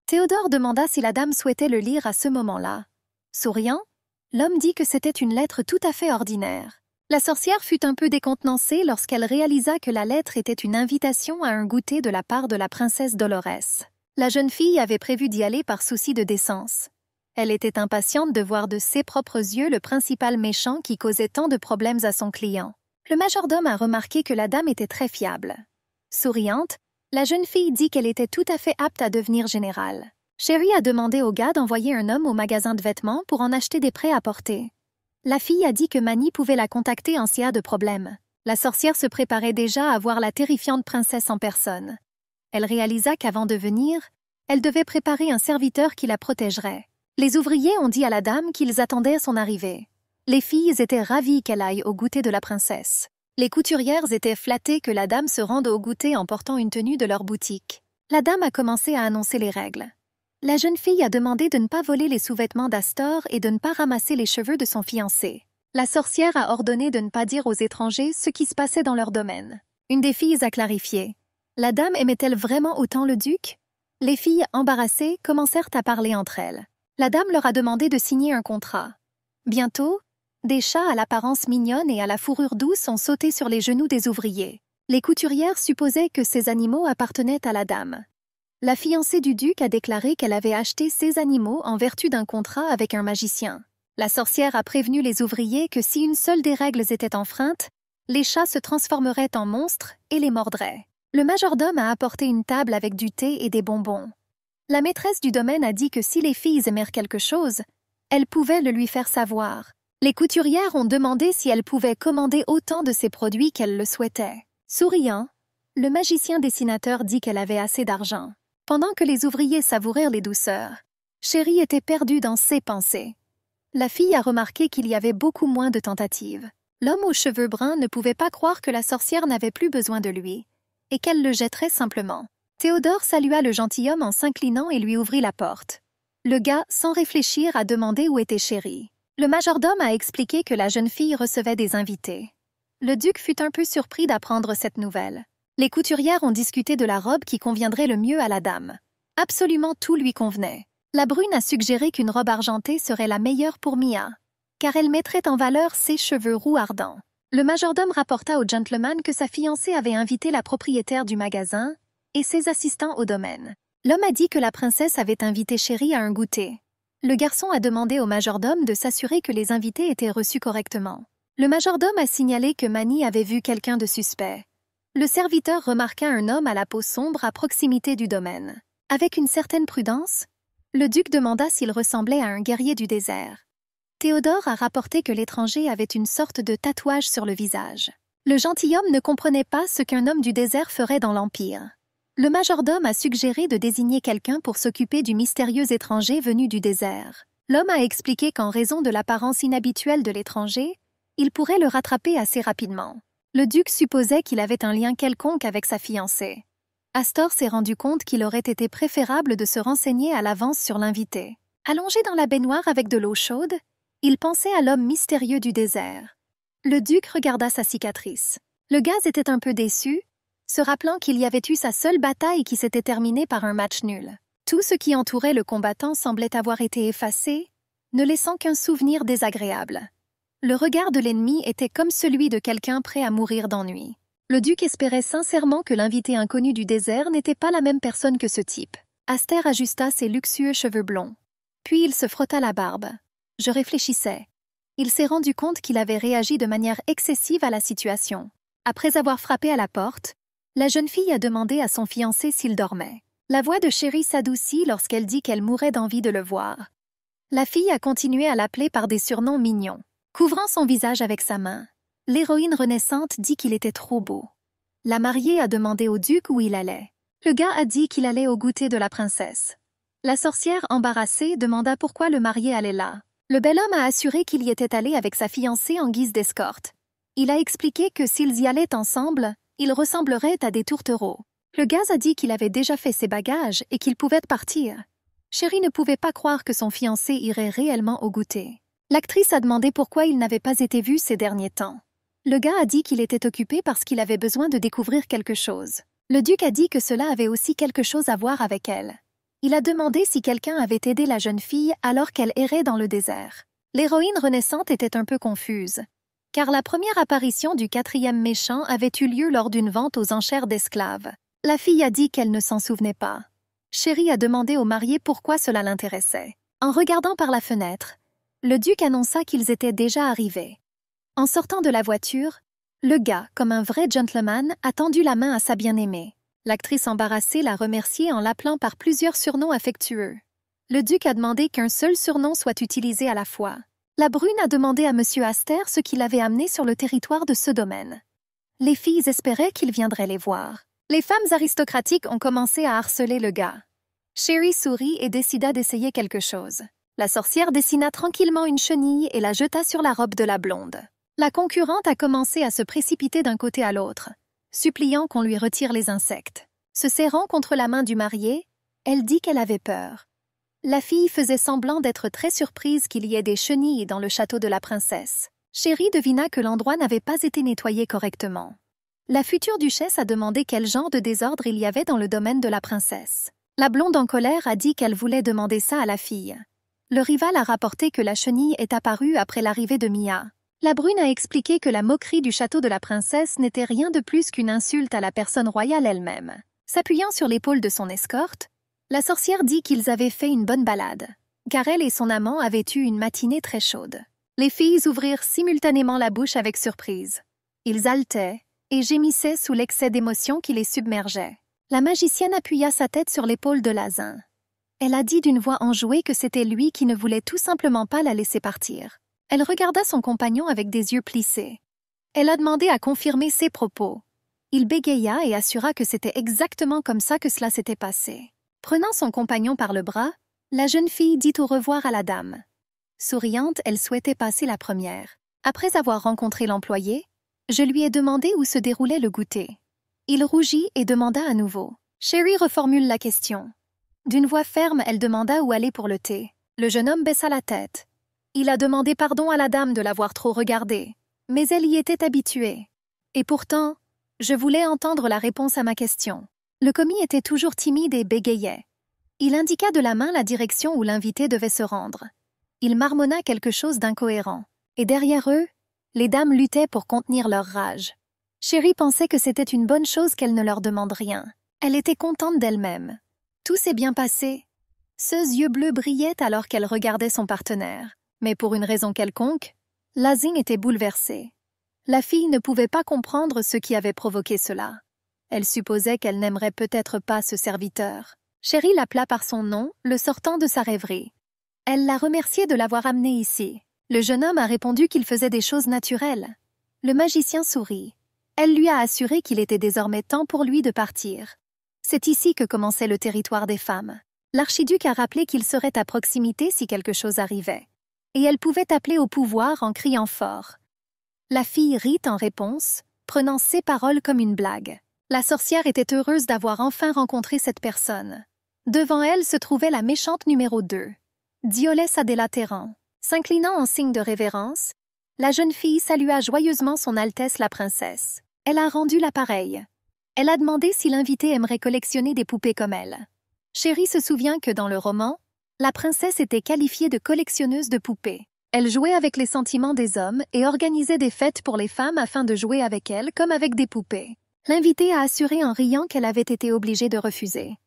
Théodore demanda si la dame souhaitait le lire à ce moment-là. Souriant, l'homme dit que c'était une lettre tout à fait ordinaire. La sorcière fut un peu décontenancée lorsqu'elle réalisa que la lettre était une invitation à un goûter de la part de la princesse Dolores. La jeune fille avait prévu d'y aller par souci de décence. Elle était impatiente de voir de ses propres yeux le principal méchant qui causait tant de problèmes à son client. Le majordome a remarqué que la dame était très fiable. Souriante, la jeune fille dit qu'elle était tout à fait apte à devenir générale. Sherry a demandé au gars d'envoyer un homme au magasin de vêtements pour en acheter des prêts à porter. La fille a dit que Manny pouvait la contacter en cas de problème. La sorcière se préparait déjà à voir la terrifiante princesse en personne. Elle réalisa qu'avant de venir, elle devait préparer un serviteur qui la protégerait. Les ouvriers ont dit à la dame qu'ils attendaient son arrivée. Les filles étaient ravies qu'elle aille au goûter de la princesse. Les couturières étaient flattées que la dame se rende au goûter en portant une tenue de leur boutique. La dame a commencé à annoncer les règles. La jeune fille a demandé de ne pas voler les sous-vêtements d'Astor et de ne pas ramasser les cheveux de son fiancé. La sorcière a ordonné de ne pas dire aux étrangers ce qui se passait dans leur domaine. Une des filles a clarifié. La dame aimait-elle vraiment autant le duc? Les filles, embarrassées, commencèrent à parler entre elles. La dame leur a demandé de signer un contrat. Bientôt, des chats à l'apparence mignonne et à la fourrure douce ont sauté sur les genoux des ouvriers. Les couturières supposaient que ces animaux appartenaient à la dame. La fiancée du duc a déclaré qu'elle avait acheté ces animaux en vertu d'un contrat avec un magicien. La sorcière a prévenu les ouvriers que si une seule des règles était enfreinte, les chats se transformeraient en monstres et les mordraient. Le majordome a apporté une table avec du thé et des bonbons. La maîtresse du domaine a dit que si les filles aimèrent quelque chose, elles pouvaient le lui faire savoir. Les couturières ont demandé si elles pouvaient commander autant de ces produits qu'elles le souhaitaient. Souriant, le magicien dessinateur dit qu'elle avait assez d'argent. Pendant que les ouvriers savourèrent les douceurs, Sherry était perdue dans ses pensées. La fille a remarqué qu'il y avait beaucoup moins de tentatives. L'homme aux cheveux bruns ne pouvait pas croire que la sorcière n'avait plus besoin de lui, et qu'elle le jetterait simplement. Théodore salua le gentilhomme en s'inclinant et lui ouvrit la porte. Le gars, sans réfléchir, a demandé où était Sherry. Le majordome a expliqué que la jeune fille recevait des invités. Le duc fut un peu surpris d'apprendre cette nouvelle. Les couturières ont discuté de la robe qui conviendrait le mieux à la dame. Absolument tout lui convenait. La brune a suggéré qu'une robe argentée serait la meilleure pour Mia, car elle mettrait en valeur ses cheveux roux ardents. Le majordome rapporta au gentleman que sa fiancée avait invité la propriétaire du magasin et ses assistants au domaine. L'homme a dit que la princesse avait invité Sherry à un goûter. Le garçon a demandé au majordome de s'assurer que les invités étaient reçus correctement. Le majordome a signalé que Manny avait vu quelqu'un de suspect. Le serviteur remarqua un homme à la peau sombre à proximité du domaine. Avec une certaine prudence, le duc demanda s'il ressemblait à un guerrier du désert. Théodore a rapporté que l'étranger avait une sorte de tatouage sur le visage. Le gentilhomme ne comprenait pas ce qu'un homme du désert ferait dans l'Empire. Le majordome a suggéré de désigner quelqu'un pour s'occuper du mystérieux étranger venu du désert. L'homme a expliqué qu'en raison de l'apparence inhabituelle de l'étranger, il pourrait le rattraper assez rapidement. Le duc supposait qu'il avait un lien quelconque avec sa fiancée. Astor s'est rendu compte qu'il aurait été préférable de se renseigner à l'avance sur l'invité. Allongé dans la baignoire avec de l'eau chaude, il pensait à l'homme mystérieux du désert. Le duc regarda sa cicatrice. Le gaz était un peu déçu, se rappelant qu'il y avait eu sa seule bataille qui s'était terminée par un match nul. Tout ce qui entourait le combattant semblait avoir été effacé, ne laissant qu'un souvenir désagréable. Le regard de l'ennemi était comme celui de quelqu'un prêt à mourir d'ennui. Le duc espérait sincèrement que l'invité inconnu du désert n'était pas la même personne que ce type. Aster ajusta ses luxueux cheveux blonds. Puis il se frotta la barbe. Je réfléchissais. Il s'est rendu compte qu'il avait réagi de manière excessive à la situation. Après avoir frappé à la porte, la jeune fille a demandé à son fiancé s'il dormait. La voix de Chérie s'adoucit lorsqu'elle dit qu'elle mourait d'envie de le voir. La fille a continué à l'appeler par des surnoms mignons. Couvrant son visage avec sa main, l'héroïne renaissante dit qu'il était trop beau. La mariée a demandé au duc où il allait. Le gars a dit qu'il allait au goûter de la princesse. La sorcière, embarrassée, demanda pourquoi le marié allait là. Le bel homme a assuré qu'il y était allé avec sa fiancée en guise d'escorte. Il a expliqué que s'ils y allaient ensemble, ils ressembleraient à des tourtereaux. Le gars a dit qu'il avait déjà fait ses bagages et qu'il pouvait partir. Chérie ne pouvait pas croire que son fiancé irait réellement au goûter. L'actrice a demandé pourquoi il n'avait pas été vu ces derniers temps. Le gars a dit qu'il était occupé parce qu'il avait besoin de découvrir quelque chose. Le duc a dit que cela avait aussi quelque chose à voir avec elle. Il a demandé si quelqu'un avait aidé la jeune fille alors qu'elle errait dans le désert. L'héroïne renaissante était un peu confuse, car la première apparition du quatrième méchant avait eu lieu lors d'une vente aux enchères d'esclaves. La fille a dit qu'elle ne s'en souvenait pas. Chérie a demandé au marié pourquoi cela l'intéressait. En regardant par la fenêtre, le duc annonça qu'ils étaient déjà arrivés. En sortant de la voiture, le gars, comme un vrai gentleman, a tendu la main à sa bien-aimée. L'actrice embarrassée l'a remercié en l'appelant par plusieurs surnoms affectueux. Le duc a demandé qu'un seul surnom soit utilisé à la fois. La brune a demandé à M. Aster ce qui l'avait amené sur le territoire de ce domaine. Les filles espéraient qu'il viendrait les voir. Les femmes aristocratiques ont commencé à harceler le gars. Chérie sourit et décida d'essayer quelque chose. La sorcière dessina tranquillement une chenille et la jeta sur la robe de la blonde. La concurrente a commencé à se précipiter d'un côté à l'autre, suppliant qu'on lui retire les insectes. Se serrant contre la main du marié, elle dit qu'elle avait peur. La fille faisait semblant d'être très surprise qu'il y ait des chenilles dans le château de la princesse. Chérie devina que l'endroit n'avait pas été nettoyé correctement. La future duchesse a demandé quel genre de désordre il y avait dans le domaine de la princesse. La blonde en colère a dit qu'elle voulait demander ça à la fille. Le rival a rapporté que la chenille est apparue après l'arrivée de Mia. La brune a expliqué que la moquerie du château de la princesse n'était rien de plus qu'une insulte à la personne royale elle-même. S'appuyant sur l'épaule de son escorte, la sorcière dit qu'ils avaient fait une bonne balade, car elle et son amant avaient eu une matinée très chaude. Les filles ouvrirent simultanément la bouche avec surprise. Ils haletaient et gémissaient sous l'excès d'émotion qui les submergeait. La magicienne appuya sa tête sur l'épaule de Lazin. Elle a dit d'une voix enjouée que c'était lui qui ne voulait tout simplement pas la laisser partir. Elle regarda son compagnon avec des yeux plissés. Elle a demandé à confirmer ses propos. Il bégaya et assura que c'était exactement comme ça que cela s'était passé. Prenant son compagnon par le bras, la jeune fille dit au revoir à la dame. Souriante, elle souhaitait passer la première. Après avoir rencontré l'employé, je lui ai demandé où se déroulait le goûter. Il rougit et demanda à nouveau. Chérie reformule la question. D'une voix ferme, elle demanda où aller pour le thé. Le jeune homme baissa la tête. Il a demandé pardon à la dame de l'avoir trop regardé, mais elle y était habituée. Et pourtant, je voulais entendre la réponse à ma question. Le commis était toujours timide et bégayait. Il indiqua de la main la direction où l'invité devait se rendre. Il marmonna quelque chose d'incohérent. Et derrière eux, les dames luttaient pour contenir leur rage. Chérie pensait que c'était une bonne chose qu'elle ne leur demande rien. Elle était contente d'elle-même. Tout s'est bien passé. Ses yeux bleus brillaient alors qu'elle regardait son partenaire. Mais pour une raison quelconque, Lazing était bouleversée. La fille ne pouvait pas comprendre ce qui avait provoqué cela. Elle supposait qu'elle n'aimerait peut-être pas ce serviteur. Chérie l'appela par son nom, le sortant de sa rêverie. Elle l'a remercié de l'avoir amené ici. Le jeune homme a répondu qu'il faisait des choses naturelles. Le magicien sourit. Elle lui a assuré qu'il était désormais temps pour lui de partir. C'est ici que commençait le territoire des femmes. L'archiduc a rappelé qu'il serait à proximité si quelque chose arrivait. Et elle pouvait appeler au pouvoir en criant fort. La fille rit en réponse, prenant ses paroles comme une blague. La sorcière était heureuse d'avoir enfin rencontré cette personne. Devant elle se trouvait la méchante numéro 2, Diolès Adela Terran. S'inclinant en signe de révérence, la jeune fille salua joyeusement son Altesse la princesse. Elle a rendu l'appareil. Elle a demandé si l'invité aimerait collectionner des poupées comme elle. Chérie se souvient que dans le roman, la princesse était qualifiée de collectionneuse de poupées. Elle jouait avec les sentiments des hommes et organisait des fêtes pour les femmes afin de jouer avec elles comme avec des poupées. L'invitée a assuré en riant qu'elle avait été obligée de refuser.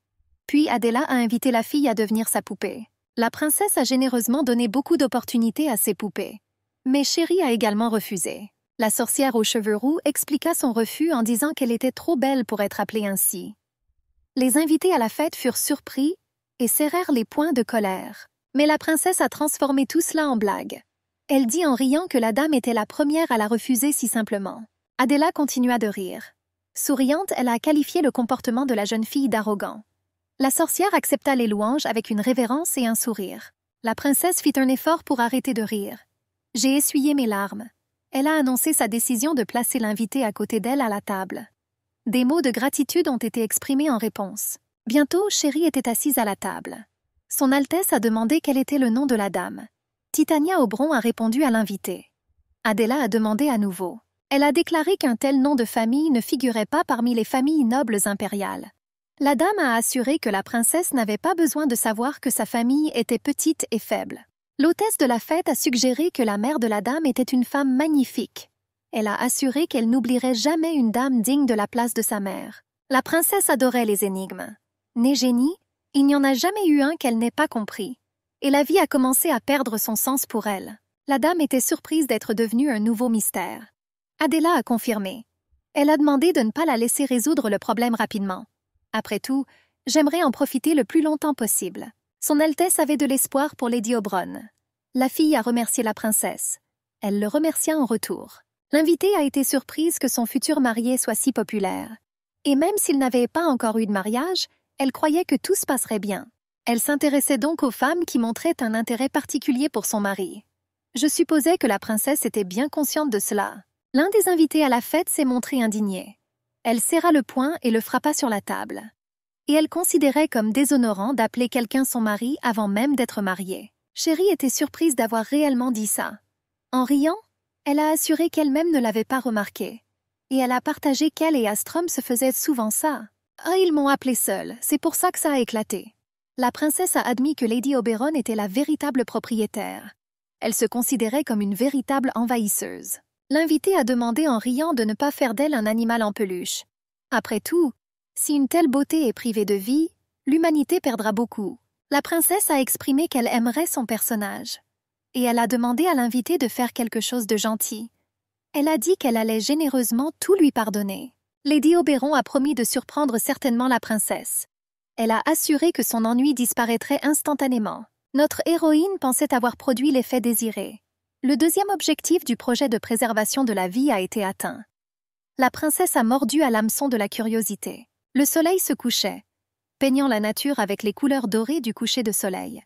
Puis Adela a invité la fille à devenir sa poupée. La princesse a généreusement donné beaucoup d'opportunités à ses poupées. Mais Chérie a également refusé. La sorcière aux cheveux roux expliqua son refus en disant qu'elle était trop belle pour être appelée ainsi. Les invités à la fête furent surpris et serrèrent les poings de colère. Mais la princesse a transformé tout cela en blague. Elle dit en riant que la dame était la première à la refuser si simplement. Adela continua de rire. Souriante, elle a qualifié le comportement de la jeune fille d'arrogant. La sorcière accepta les louanges avec une révérence et un sourire. La princesse fit un effort pour arrêter de rire. J'ai essuyé mes larmes. Elle a annoncé sa décision de placer l'invité à côté d'elle à la table. Des mots de gratitude ont été exprimés en réponse. Bientôt, Chérie était assise à la table. Son Altesse a demandé quel était le nom de la dame. Titania Oberon a répondu à l'invité. Adela a demandé à nouveau. Elle a déclaré qu'un tel nom de famille ne figurait pas parmi les familles nobles impériales. La dame a assuré que la princesse n'avait pas besoin de savoir que sa famille était petite et faible. L'hôtesse de la fête a suggéré que la mère de la dame était une femme magnifique. Elle a assuré qu'elle n'oublierait jamais une dame digne de la place de sa mère. La princesse adorait les énigmes. Née génie, il n'y en a jamais eu un qu'elle n'ait pas compris. Et la vie a commencé à perdre son sens pour elle. La dame était surprise d'être devenue un nouveau mystère. Adela a confirmé. Elle a demandé de ne pas la laisser résoudre le problème rapidement. Après tout, j'aimerais en profiter le plus longtemps possible. Son Altesse avait de l'espoir pour Lady Oberon. La fille a remercié la princesse. Elle le remercia en retour. L'invitée a été surprise que son futur marié soit si populaire. Et même s'il n'avait pas encore eu de mariage, elle croyait que tout se passerait bien. Elle s'intéressait donc aux femmes qui montraient un intérêt particulier pour son mari. Je supposais que la princesse était bien consciente de cela. L'un des invités à la fête s'est montré indigné. Elle serra le poing et le frappa sur la table. Et elle considérait comme déshonorant d'appeler quelqu'un son mari avant même d'être mariée. Chérie était surprise d'avoir réellement dit ça. En riant, elle a assuré qu'elle-même ne l'avait pas remarqué. Et elle a partagé qu'elle et Astrom se faisaient souvent ça. « Ah, ils m'ont appelée seule, c'est pour ça que ça a éclaté. » La princesse a admis que Lady Oberon était la véritable propriétaire. Elle se considérait comme une véritable envahisseuse. L'invité a demandé en riant de ne pas faire d'elle un animal en peluche. Après tout, si une telle beauté est privée de vie, l'humanité perdra beaucoup. La princesse a exprimé qu'elle aimerait son personnage. Et elle a demandé à l'invité de faire quelque chose de gentil. Elle a dit qu'elle allait généreusement tout lui pardonner. Lady Oberon a promis de surprendre certainement la princesse. Elle a assuré que son ennui disparaîtrait instantanément. Notre héroïne pensait avoir produit l'effet désiré. Le deuxième objectif du projet de préservation de la vie a été atteint. La princesse a mordu à l'hameçon de la curiosité. Le soleil se couchait, peignant la nature avec les couleurs dorées du coucher de soleil.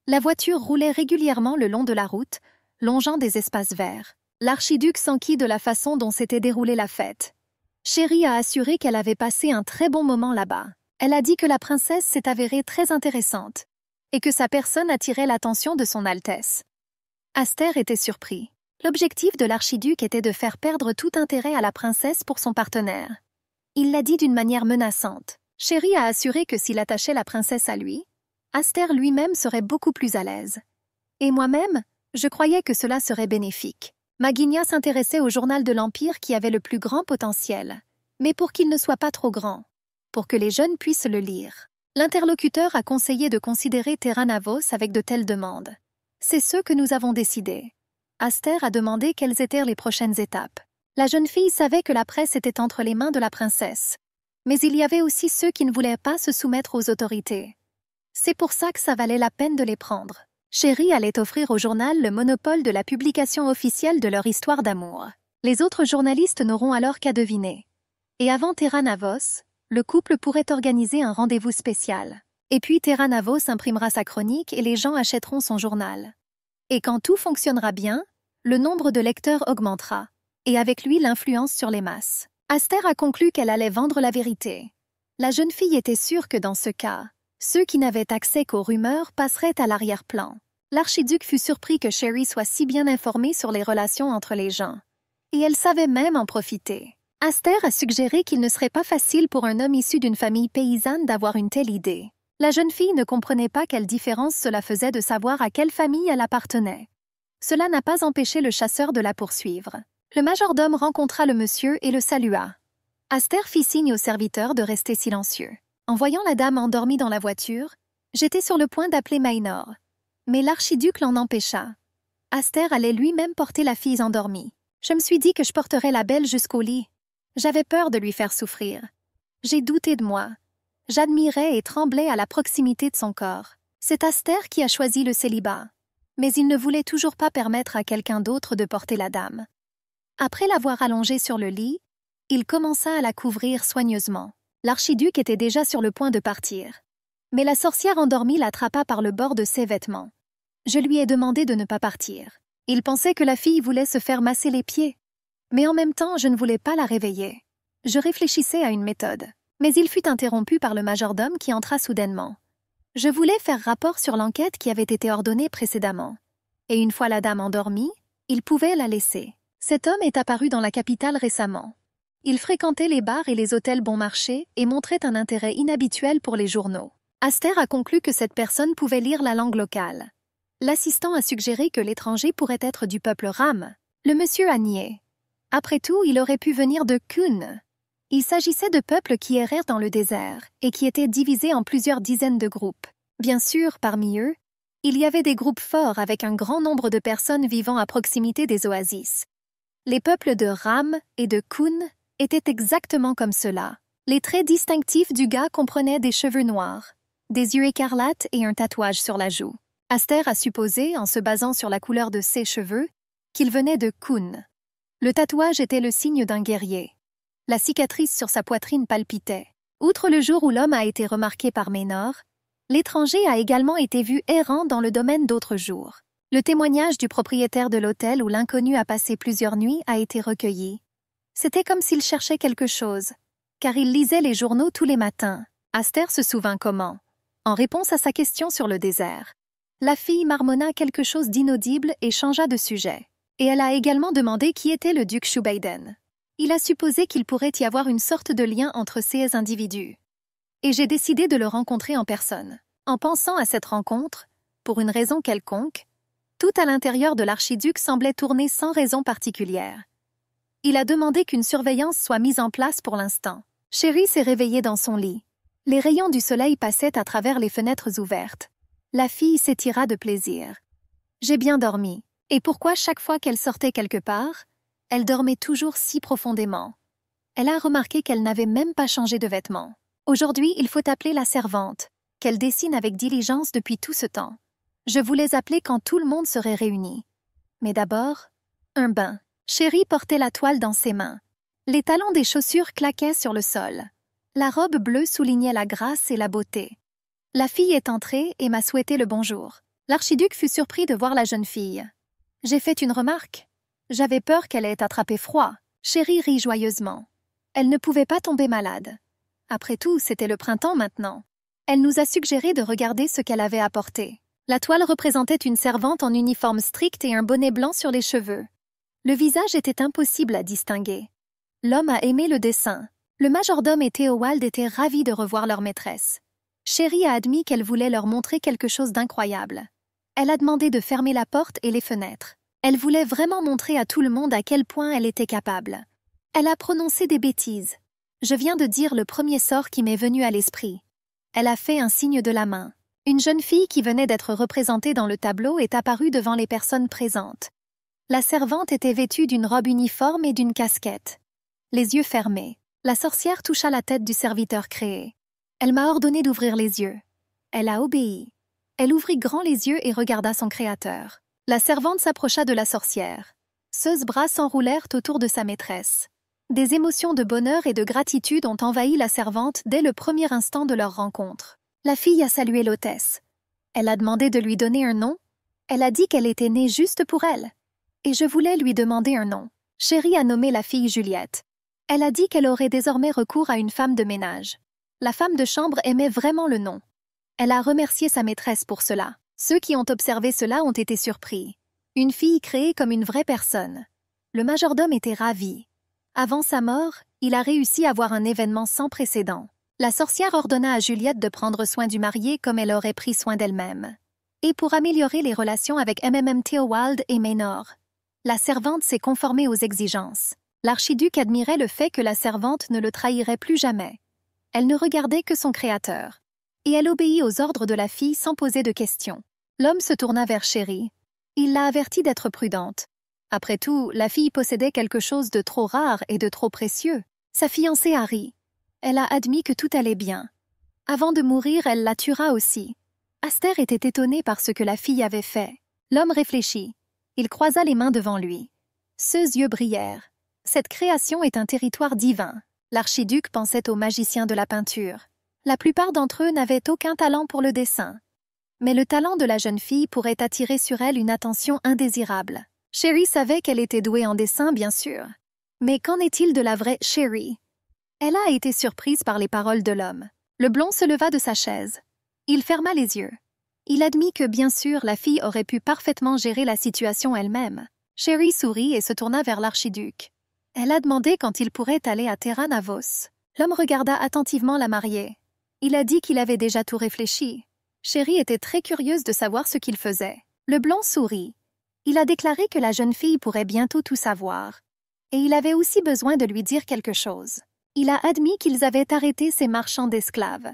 La voiture roulait régulièrement le long de la route, longeant des espaces verts. L'archiduc s'enquit de la façon dont s'était déroulée la fête. Chérie a assuré qu'elle avait passé un très bon moment là-bas. Elle a dit que la princesse s'est avérée très intéressante et que sa personne attirait l'attention de son Altesse. Aster était surpris. L'objectif de l'archiduc était de faire perdre tout intérêt à la princesse pour son partenaire. Il l'a dit d'une manière menaçante. Chérie a assuré que s'il attachait la princesse à lui, Aster lui-même serait beaucoup plus à l'aise. Et moi-même, je croyais que cela serait bénéfique. Maginia s'intéressait au journal de l'Empire qui avait le plus grand potentiel, mais pour qu'il ne soit pas trop grand, pour que les jeunes puissent le lire. L'interlocuteur a conseillé de considérer Terra Navos avec de telles demandes. C'est ce que nous avons décidé. Aster a demandé quelles étaient les prochaines étapes. La jeune fille savait que la presse était entre les mains de la princesse. Mais il y avait aussi ceux qui ne voulaient pas se soumettre aux autorités. C'est pour ça que ça valait la peine de les prendre. Chérie allait offrir au journal le monopole de la publication officielle de leur histoire d'amour. Les autres journalistes n'auront alors qu'à deviner. Et avant Terra Navos, le couple pourrait organiser un rendez-vous spécial. Et puis Terra Navos imprimera sa chronique et les gens achèteront son journal. Et quand tout fonctionnera bien, le nombre de lecteurs augmentera. Et avec lui l'influence sur les masses. Aster a conclu qu'elle allait vendre la vérité. La jeune fille était sûre que dans ce cas, ceux qui n'avaient accès qu'aux rumeurs passeraient à l'arrière-plan. L'archiduc fut surpris que Chérie soit si bien informée sur les relations entre les gens. Et elle savait même en profiter. Aster a suggéré qu'il ne serait pas facile pour un homme issu d'une famille paysanne d'avoir une telle idée. La jeune fille ne comprenait pas quelle différence cela faisait de savoir à quelle famille elle appartenait. Cela n'a pas empêché le chasseur de la poursuivre. Le majordome rencontra le monsieur et le salua. Aster fit signe au serviteur de rester silencieux. En voyant la dame endormie dans la voiture, j'étais sur le point d'appeler Maynor. Mais l'archiduc l'en empêcha. Aster allait lui-même porter la fille endormie. Je me suis dit que je porterais la belle jusqu'au lit. J'avais peur de lui faire souffrir. J'ai douté de moi. J'admirais et tremblais à la proximité de son corps. C'est Aster qui a choisi le célibat. Mais il ne voulait toujours pas permettre à quelqu'un d'autre de porter la dame. Après l'avoir allongée sur le lit, il commença à la couvrir soigneusement. L'archiduc était déjà sur le point de partir. Mais la sorcière endormie l'attrapa par le bord de ses vêtements. Je lui ai demandé de ne pas partir. Il pensait que la fille voulait se faire masser les pieds. Mais en même temps, je ne voulais pas la réveiller. Je réfléchissais à une méthode. Mais il fut interrompu par le majordome qui entra soudainement. Je voulais faire rapport sur l'enquête qui avait été ordonnée précédemment. Et une fois la dame endormie, il pouvait la laisser. Cet homme est apparu dans la capitale récemment. Il fréquentait les bars et les hôtels bon marché et montrait un intérêt inhabituel pour les journaux. Aster a conclu que cette personne pouvait lire la langue locale. L'assistant a suggéré que l'étranger pourrait être du peuple Ram. Le monsieur a nié. Après tout, il aurait pu venir de Kun. Il s'agissait de peuples qui errèrent dans le désert et qui étaient divisés en plusieurs dizaines de groupes. Bien sûr, parmi eux, il y avait des groupes forts avec un grand nombre de personnes vivant à proximité des oasis. Les peuples de Ram et de Kun étaient exactement comme cela. Les traits distinctifs du gars comprenaient des cheveux noirs, des yeux écarlates et un tatouage sur la joue. Aster a supposé, en se basant sur la couleur de ses cheveux, qu'il venait de Kun. Le tatouage était le signe d'un guerrier. La cicatrice sur sa poitrine palpitait. Outre le jour où l'homme a été remarqué par Maynor, l'étranger a également été vu errant dans le domaine d'autres jours. Le témoignage du propriétaire de l'hôtel où l'inconnu a passé plusieurs nuits a été recueilli. C'était comme s'il cherchait quelque chose, car il lisait les journaux tous les matins. Aster se souvint comment, en réponse à sa question sur le désert. La fille marmonna quelque chose d'inaudible et changea de sujet. Et elle a également demandé qui était le duc Shubaiden. Il a supposé qu'il pourrait y avoir une sorte de lien entre ces individus. Et j'ai décidé de le rencontrer en personne. En pensant à cette rencontre, pour une raison quelconque, tout à l'intérieur de l'archiduc semblait tourner sans raison particulière. Il a demandé qu'une surveillance soit mise en place pour l'instant. Chéri s'est réveillée dans son lit. Les rayons du soleil passaient à travers les fenêtres ouvertes. La fille s'étira de plaisir. J'ai bien dormi. Et pourquoi chaque fois qu'elle sortait quelque part, elle dormait toujours si profondément? Elle a remarqué qu'elle n'avait même pas changé de vêtements. Aujourd'hui, il faut appeler la servante, qu'elle dessine avec diligence depuis tout ce temps. Je voulais appeler quand tout le monde serait réuni. Mais d'abord, un bain. Chéri portait la toile dans ses mains. Les talons des chaussures claquaient sur le sol. La robe bleue soulignait la grâce et la beauté. La fille est entrée et m'a souhaité le bonjour. L'archiduc fut surpris de voir la jeune fille. J'ai fait une remarque. J'avais peur qu'elle ait attrapé froid. Chéri rit joyeusement. Elle ne pouvait pas tomber malade. Après tout, c'était le printemps maintenant. Elle nous a suggéré de regarder ce qu'elle avait apporté. La toile représentait une servante en uniforme strict et un bonnet blanc sur les cheveux. Le visage était impossible à distinguer. L'homme a aimé le dessin. Le majordome et Théowald étaient ravis de revoir leur maîtresse. Chéri a admis qu'elle voulait leur montrer quelque chose d'incroyable. Elle a demandé de fermer la porte et les fenêtres. Elle voulait vraiment montrer à tout le monde à quel point elle était capable. Elle a prononcé des bêtises. Je viens de dire le premier sort qui m'est venu à l'esprit. Elle a fait un signe de la main. Une jeune fille qui venait d'être représentée dans le tableau est apparue devant les personnes présentes. La servante était vêtue d'une robe uniforme et d'une casquette. Les yeux fermés, la sorcière toucha la tête du serviteur créé. Elle m'a ordonné d'ouvrir les yeux. Elle a obéi. Elle ouvrit grand les yeux et regarda son créateur. La servante s'approcha de la sorcière. Ses bras s'enroulèrent autour de sa maîtresse. Des émotions de bonheur et de gratitude ont envahi la servante dès le premier instant de leur rencontre. La fille a salué l'hôtesse. Elle a demandé de lui donner un nom. Elle a dit qu'elle était née juste pour elle. Et je voulais lui demander un nom. Chéri a nommé la fille Juliette. Elle a dit qu'elle aurait désormais recours à une femme de ménage. La femme de chambre aimait vraiment le nom. Elle a remercié sa maîtresse pour cela. Ceux qui ont observé cela ont été surpris. Une fille créée comme une vraie personne. Le majordome était ravi. Avant sa mort, il a réussi à avoir un événement sans précédent. La sorcière ordonna à Juliette de prendre soin du marié comme elle aurait pris soin d'elle-même. Et pour améliorer les relations avec Theowild et Maynor, la servante s'est conformée aux exigences. L'archiduc admirait le fait que la servante ne le trahirait plus jamais. Elle ne regardait que son créateur. Et elle obéit aux ordres de la fille sans poser de questions. L'homme se tourna vers Chéri. Il l'a avertie d'être prudente. Après tout, la fille possédait quelque chose de trop rare et de trop précieux. Sa fiancée Harry. Elle a admis que tout allait bien. Avant de mourir, elle la tuera aussi. Aster était étonné par ce que la fille avait fait. L'homme réfléchit. Il croisa les mains devant lui. Ses yeux brillèrent. Cette création est un territoire divin. L'archiduc pensait aux magiciens de la peinture. La plupart d'entre eux n'avaient aucun talent pour le dessin. Mais le talent de la jeune fille pourrait attirer sur elle une attention indésirable. Chéri savait qu'elle était douée en dessin, bien sûr. Mais qu'en est-il de la vraie Chéri? Elle a été surprise par les paroles de l'homme. Le blond se leva de sa chaise. Il ferma les yeux. Il admit que, bien sûr, la fille aurait pu parfaitement gérer la situation elle-même. Chéri sourit et se tourna vers l'archiduc. Elle a demandé quand il pourrait aller à Terra Navos. L'homme regarda attentivement la mariée. Il a dit qu'il avait déjà tout réfléchi. Chéri était très curieuse de savoir ce qu'il faisait. Le blond sourit. Il a déclaré que la jeune fille pourrait bientôt tout savoir. Et il avait aussi besoin de lui dire quelque chose. Il a admis qu'ils avaient arrêté ces marchands d'esclaves.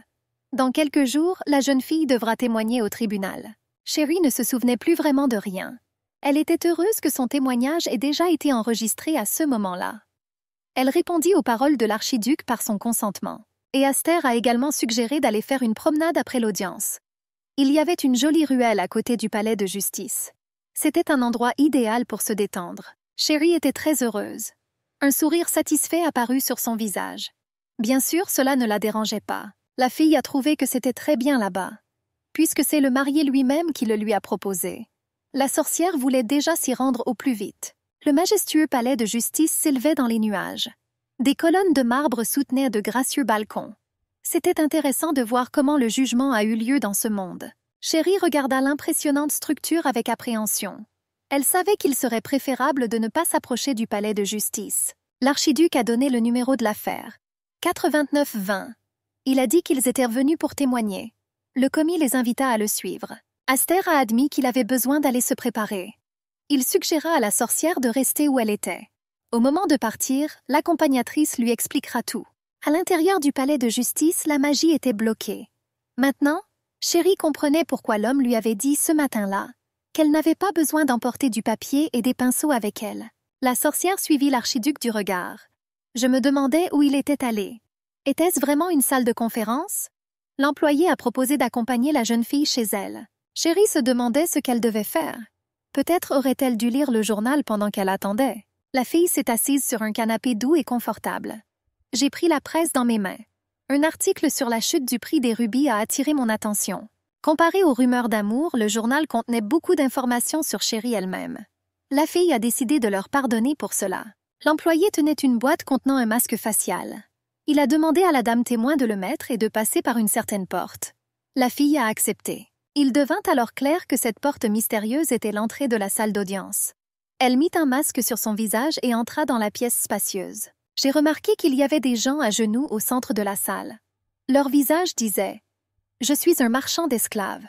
Dans quelques jours, la jeune fille devra témoigner au tribunal. Chéri ne se souvenait plus vraiment de rien. Elle était heureuse que son témoignage ait déjà été enregistré à ce moment-là. Elle répondit aux paroles de l'archiduc par son consentement. Et Aster a également suggéré d'aller faire une promenade après l'audience. Il y avait une jolie ruelle à côté du palais de justice. C'était un endroit idéal pour se détendre. Chéri était très heureuse. Un sourire satisfait apparut sur son visage. Bien sûr, cela ne la dérangeait pas. La fille a trouvé que c'était très bien là-bas, puisque c'est le marié lui-même qui le lui a proposé. La sorcière voulait déjà s'y rendre au plus vite. Le majestueux palais de justice s'élevait dans les nuages. Des colonnes de marbre soutenaient de gracieux balcons. C'était intéressant de voir comment le jugement a eu lieu dans ce monde. Chéri regarda l'impressionnante structure avec appréhension. Elle savait qu'il serait préférable de ne pas s'approcher du palais de justice. L'archiduc a donné le numéro de l'affaire. 429-20. Il a dit qu'ils étaient revenus pour témoigner. Le commis les invita à le suivre. Aster a admis qu'il avait besoin d'aller se préparer. Il suggéra à la sorcière de rester où elle était. Au moment de partir, l'accompagnatrice lui expliquera tout. À l'intérieur du palais de justice, la magie était bloquée. Maintenant, Chéri comprenait pourquoi l'homme lui avait dit ce matin-là qu'elle n'avait pas besoin d'emporter du papier et des pinceaux avec elle. La sorcière suivit l'archiduc du regard. Je me demandais où il était allé. Était-ce vraiment une salle de conférence? L'employé a proposé d'accompagner la jeune fille chez elle. Chéri se demandait ce qu'elle devait faire. Peut-être aurait-elle dû lire le journal pendant qu'elle attendait. La fille s'est assise sur un canapé doux et confortable. J'ai pris la presse dans mes mains. Un article sur la chute du prix des rubis a attiré mon attention. Comparé aux rumeurs d'amour, le journal contenait beaucoup d'informations sur Chéri elle-même. La fille a décidé de leur pardonner pour cela. L'employé tenait une boîte contenant un masque facial. Il a demandé à la dame témoin de le mettre et de passer par une certaine porte. La fille a accepté. Il devint alors clair que cette porte mystérieuse était l'entrée de la salle d'audience. Elle mit un masque sur son visage et entra dans la pièce spacieuse. J'ai remarqué qu'il y avait des gens à genoux au centre de la salle. Leur visage disait « Je suis un marchand d'esclaves ».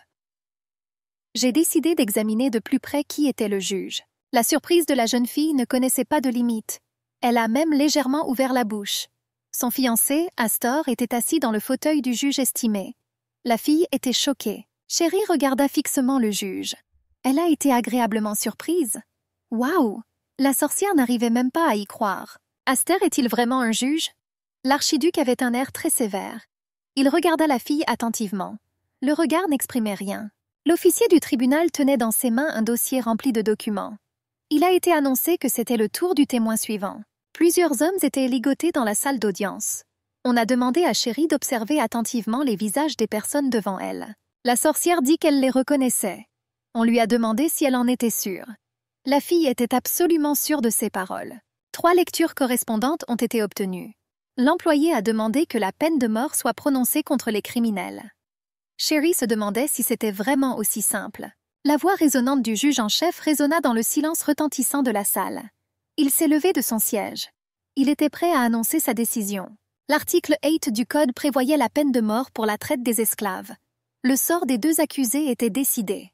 J'ai décidé d'examiner de plus près qui était le juge. La surprise de la jeune fille ne connaissait pas de limite. Elle a même légèrement ouvert la bouche. Son fiancé, Astor, était assis dans le fauteuil du juge estimé. La fille était choquée. Chéri regarda fixement le juge. Elle a été agréablement surprise. Waouh! La sorcière n'arrivait même pas à y croire. Aster est-il vraiment un juge? L'archiduc avait un air très sévère. Il regarda la fille attentivement. Le regard n'exprimait rien. L'officier du tribunal tenait dans ses mains un dossier rempli de documents. Il a été annoncé que c'était le tour du témoin suivant. Plusieurs hommes étaient ligotés dans la salle d'audience. On a demandé à Chéri d'observer attentivement les visages des personnes devant elle. La sorcière dit qu'elle les reconnaissait. On lui a demandé si elle en était sûre. La fille était absolument sûre de ses paroles. 3 lectures correspondantes ont été obtenues. L'employé a demandé que la peine de mort soit prononcée contre les criminels. Chéri se demandait si c'était vraiment aussi simple. La voix résonnante du juge en chef résonna dans le silence retentissant de la salle. Il s'est levé de son siège. Il était prêt à annoncer sa décision. L'article 8 du Code prévoyait la peine de mort pour la traite des esclaves. Le sort des 2 accusés était décidé.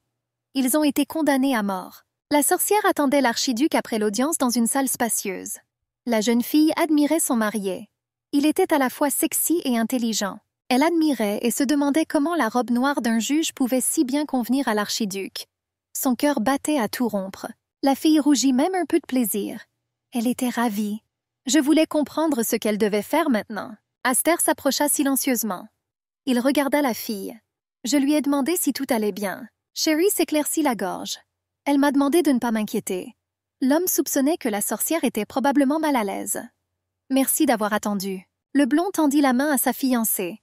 Ils ont été condamnés à mort. La sorcière attendait l'archiduc après l'audience dans une salle spacieuse. La jeune fille admirait son marié. Il était à la fois sexy et intelligent. Elle admirait et se demandait comment la robe noire d'un juge pouvait si bien convenir à l'archiduc. Son cœur battait à tout rompre. La fille rougit même un peu de plaisir. Elle était ravie. Je voulais comprendre ce qu'elle devait faire maintenant. Aster s'approcha silencieusement. Il regarda la fille. Je lui ai demandé si tout allait bien. Sherry s'éclaircit la gorge. Elle m'a demandé de ne pas m'inquiéter. L'homme soupçonnait que la sorcière était probablement mal à l'aise. Merci d'avoir attendu. Le blond tendit la main à sa fiancée.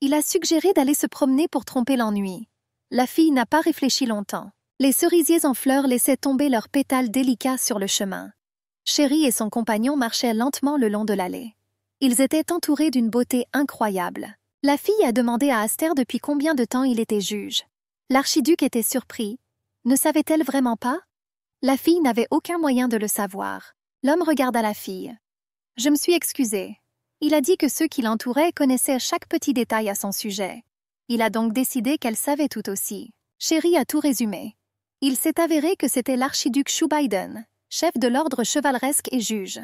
Il a suggéré d'aller se promener pour tromper l'ennui. La fille n'a pas réfléchi longtemps. Les cerisiers en fleurs laissaient tomber leurs pétales délicats sur le chemin. Sherry et son compagnon marchaient lentement le long de l'allée. Ils étaient entourés d'une beauté incroyable. La fille a demandé à Aster depuis combien de temps il était juge. L'archiduc était surpris. Ne savait-elle vraiment pas? La fille n'avait aucun moyen de le savoir. L'homme regarda la fille. Je me suis excusée. Il a dit que ceux qui l'entouraient connaissaient chaque petit détail à son sujet. Il a donc décidé qu'elle savait tout aussi. Sherry a tout résumé. Il s'est avéré que c'était l'archiduc Shubaiden, chef de l'ordre chevaleresque et juge.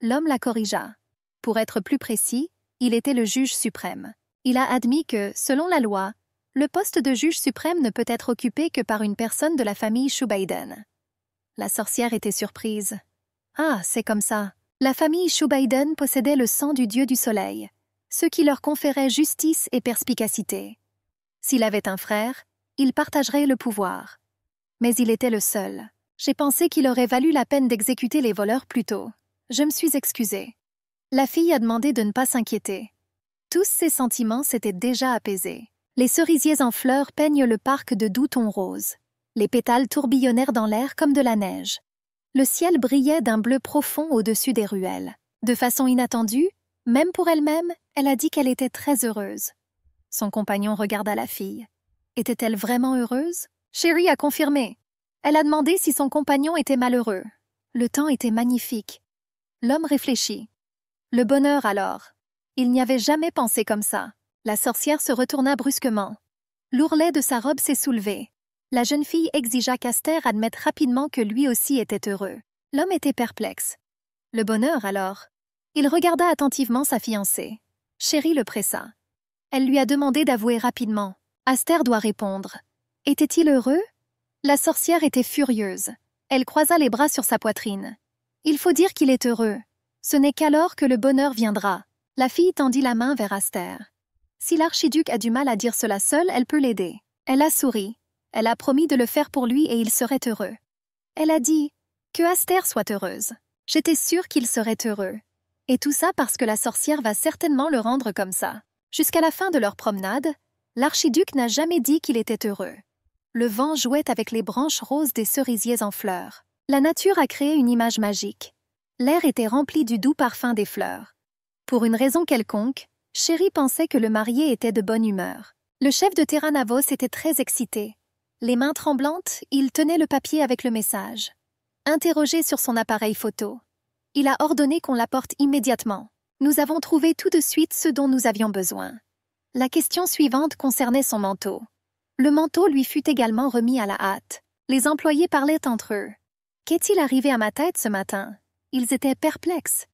L'homme la corrigea. Pour être plus précis, il était le juge suprême. Il a admis que, selon la loi, le poste de juge suprême ne peut être occupé que par une personne de la famille Shubaiden. La sorcière était surprise. Ah, c'est comme ça. La famille Shubaiden possédait le sang du dieu du soleil, ce qui leur conférait justice et perspicacité. S'il avait un frère, il partagerait le pouvoir. Mais il était le seul. J'ai pensé qu'il aurait valu la peine d'exécuter les voleurs plus tôt. Je me suis excusée. La fille a demandé de ne pas s'inquiéter. Tous ses sentiments s'étaient déjà apaisés. Les cerisiers en fleurs peignent le parc de doux tons roses. Les pétales tourbillonnèrent dans l'air comme de la neige. Le ciel brillait d'un bleu profond au-dessus des ruelles. De façon inattendue, même pour elle-même, elle a dit qu'elle était très heureuse. Son compagnon regarda la fille. Était-elle vraiment heureuse? Sherry a confirmé. Elle a demandé si son compagnon était malheureux. Le temps était magnifique. L'homme réfléchit. Le bonheur alors. Il n'y avait jamais pensé comme ça. La sorcière se retourna brusquement. L'ourlet de sa robe s'est soulevé. La jeune fille exigea qu'Aster admette rapidement que lui aussi était heureux. L'homme était perplexe. Le bonheur, alors? Il regarda attentivement sa fiancée. Sherry le pressa. Elle lui a demandé d'avouer rapidement. Aster doit répondre. Était-il heureux? La sorcière était furieuse. Elle croisa les bras sur sa poitrine. Il faut dire qu'il est heureux. Ce n'est qu'alors que le bonheur viendra. La fille tendit la main vers Aster. Si l'archiduc a du mal à dire cela seule, elle peut l'aider. Elle a souri. Elle a promis de le faire pour lui et il serait heureux. Elle a dit que Aster soit heureuse. J'étais sûre qu'il serait heureux. Et tout ça parce que la sorcière va certainement le rendre comme ça. Jusqu'à la fin de leur promenade, l'archiduc n'a jamais dit qu'il était heureux. Le vent jouait avec les branches roses des cerisiers en fleurs. La nature a créé une image magique. L'air était rempli du doux parfum des fleurs. Pour une raison quelconque, Sherry pensait que le marié était de bonne humeur. Le chef de Terranavos était très excité. Les mains tremblantes, il tenait le papier avec le message. Interrogé sur son appareil photo, il a ordonné qu'on l'apporte immédiatement. Nous avons trouvé tout de suite ce dont nous avions besoin. La question suivante concernait son manteau. Le manteau lui fut également remis à la hâte. Les employés parlaient entre eux. Qu'est-il arrivé à ma tête ce matin? Ils étaient perplexes.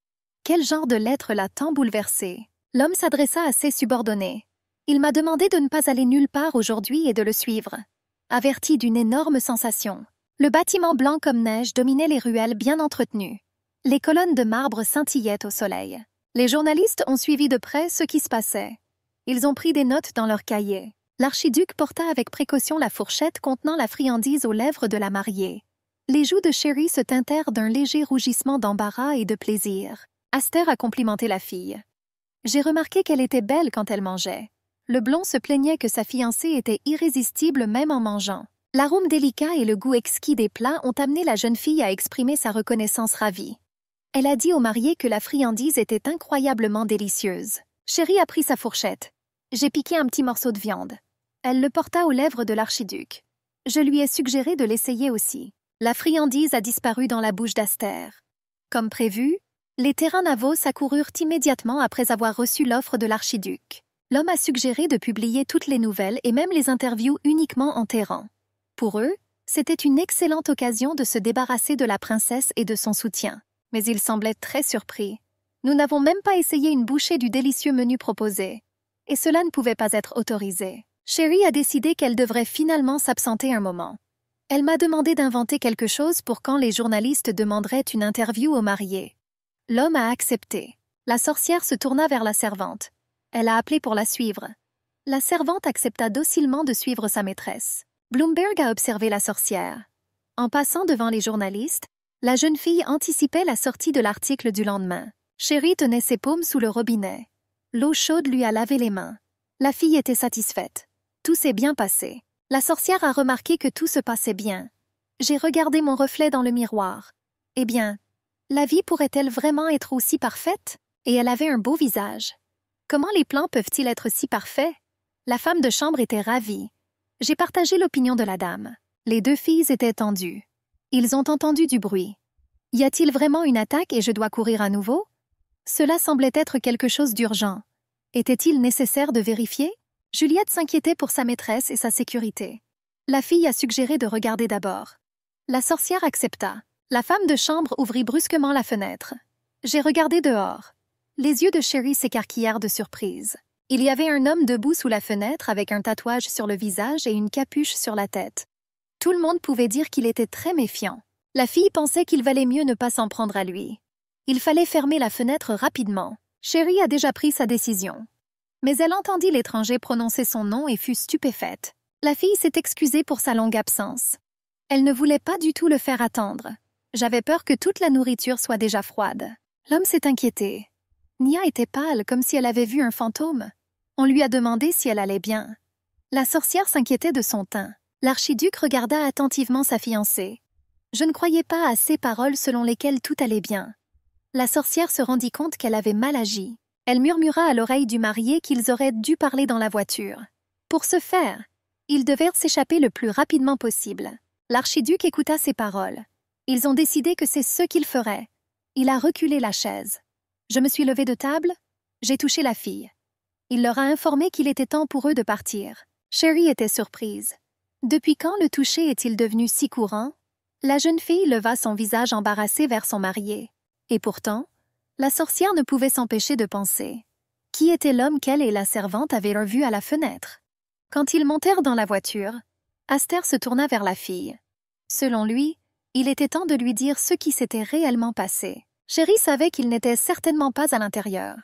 Quel genre de lettre l'a tant bouleversé? L'homme s'adressa à ses subordonnés. Il m'a demandé de ne pas aller nulle part aujourd'hui et de le suivre. Averti d'une énorme sensation. Le bâtiment blanc comme neige dominait les ruelles bien entretenues. Les colonnes de marbre scintillaient au soleil. Les journalistes ont suivi de près ce qui se passait. Ils ont pris des notes dans leurs cahiers. L'archiduc porta avec précaution la fourchette contenant la friandise aux lèvres de la mariée. Les joues de Sherry se teintèrent d'un léger rougissement d'embarras et de plaisir. Aster a complimenté la fille. J'ai remarqué qu'elle était belle quand elle mangeait. Le blond se plaignait que sa fiancée était irrésistible même en mangeant. L'arôme délicat et le goût exquis des plats ont amené la jeune fille à exprimer sa reconnaissance ravie. Elle a dit au marié que la friandise était incroyablement délicieuse. Sherry a pris sa fourchette. J'ai piqué un petit morceau de viande. Elle le porta aux lèvres de l'archiduc. Je lui ai suggéré de l'essayer aussi. La friandise a disparu dans la bouche d'Aster. Comme prévu, les Terranavos accoururent immédiatement après avoir reçu l'offre de l'archiduc. L'homme a suggéré de publier toutes les nouvelles et même les interviews uniquement en Terran. Pour eux, C'était une excellente occasion de se débarrasser de la princesse et de son soutien. Mais il semblait très surpris. Nous n'avons même pas essayé une bouchée du délicieux menu proposé. Et cela ne pouvait pas être autorisé. Sherry a décidé qu'elle devrait finalement s'absenter un moment. Elle m'a demandé d'inventer quelque chose pour quand les journalistes demanderaient une interview au marié. L'homme a accepté. La sorcière se tourna vers la servante. Elle a appelé pour la suivre. La servante accepta docilement de suivre sa maîtresse. Bloomberg a observé la sorcière. En passant devant les journalistes, la jeune fille anticipait la sortie de l'article du lendemain. Sherry tenait ses paumes sous le robinet. L'eau chaude lui a lavé les mains. La fille était satisfaite. Tout s'est bien passé. La sorcière a remarqué que tout se passait bien. J'ai regardé mon reflet dans le miroir. Eh bien, la vie pourrait-elle vraiment être aussi parfaite? Et elle avait un beau visage. Comment les plans peuvent-ils être si parfaits? La femme de chambre était ravie. J'ai partagé l'opinion de la dame. Les deux filles étaient tendues. Ils ont entendu du bruit. Y a-t-il vraiment une attaque et je dois courir à nouveau? Cela semblait être quelque chose d'urgent. Était-il nécessaire de vérifier? Juliette s'inquiétait pour sa maîtresse et sa sécurité. La fille a suggéré de regarder d'abord. La sorcière accepta. La femme de chambre ouvrit brusquement la fenêtre. J'ai regardé dehors. Les yeux de Sherry s'écarquillèrent de surprise. Il y avait un homme debout sous la fenêtre avec un tatouage sur le visage et une capuche sur la tête. Tout le monde pouvait dire qu'il était très méfiant. La fille pensait qu'il valait mieux ne pas s'en prendre à lui. Il fallait fermer la fenêtre rapidement. Sherry a déjà pris sa décision. Mais elle entendit l'étranger prononcer son nom et fut stupéfaite. La fille s'est excusée pour sa longue absence. Elle ne voulait pas du tout le faire attendre. J'avais peur que toute la nourriture soit déjà froide. L'homme s'est inquiété. Nia était pâle, comme si elle avait vu un fantôme. On lui a demandé si elle allait bien. La sorcière s'inquiétait de son teint. L'archiduc regarda attentivement sa fiancée. Je ne croyais pas à ces paroles selon lesquelles tout allait bien. La sorcière se rendit compte qu'elle avait mal agi. Elle murmura à l'oreille du marié qu'ils auraient dû parler dans la voiture. Pour ce faire, ils devaient s'échapper le plus rapidement possible. L'archiduc écouta ces paroles. Ils ont décidé que c'est ce qu'ils feraient. Il a reculé la chaise. Je me suis levée de table, j'ai touché la fille. Il leur a informé qu'il était temps pour eux de partir. Sherry était surprise. Depuis quand le toucher est-il devenu si courant? La jeune fille leva son visage embarrassé vers son marié. Et pourtant, la sorcière ne pouvait s'empêcher de penser. Qui était l'homme qu'elle et la servante avaient revu à la fenêtre? Quand ils montèrent dans la voiture, Aster se tourna vers la fille. Selon lui, il était temps de lui dire ce qui s'était réellement passé. Sherry savait qu'il n'était certainement pas à l'intérieur.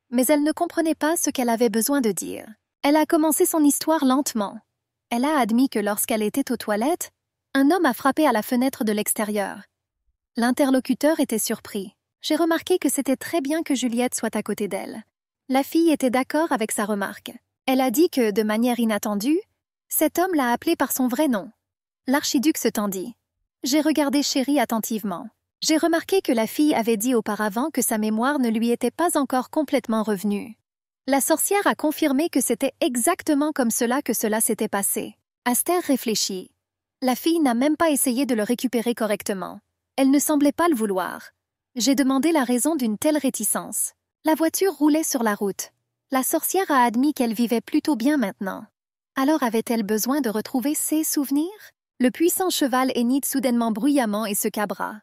Mais elle ne comprenait pas ce qu'elle avait besoin de dire. Elle a commencé son histoire lentement. Elle a admis que lorsqu'elle était aux toilettes, un homme a frappé à la fenêtre de l'extérieur. L'interlocuteur était surpris. J'ai remarqué que c'était très bien que Juliette soit à côté d'elle. La fille était d'accord avec sa remarque. Elle a dit que, de manière inattendue, cet homme l'a appelée par son vrai nom. L'archiduc se tendit. J'ai regardé Sherry attentivement. J'ai remarqué que la fille avait dit auparavant que sa mémoire ne lui était pas encore complètement revenue. La sorcière a confirmé que c'était exactement comme cela que cela s'était passé. Aster réfléchit. La fille n'a même pas essayé de le récupérer correctement. Elle ne semblait pas le vouloir. J'ai demandé la raison d'une telle réticence. La voiture roulait sur la route. La sorcière a admis qu'elle vivait plutôt bien maintenant. Alors avait-elle besoin de retrouver ses souvenirs? Le puissant cheval hennit soudainement bruyamment et se cabra.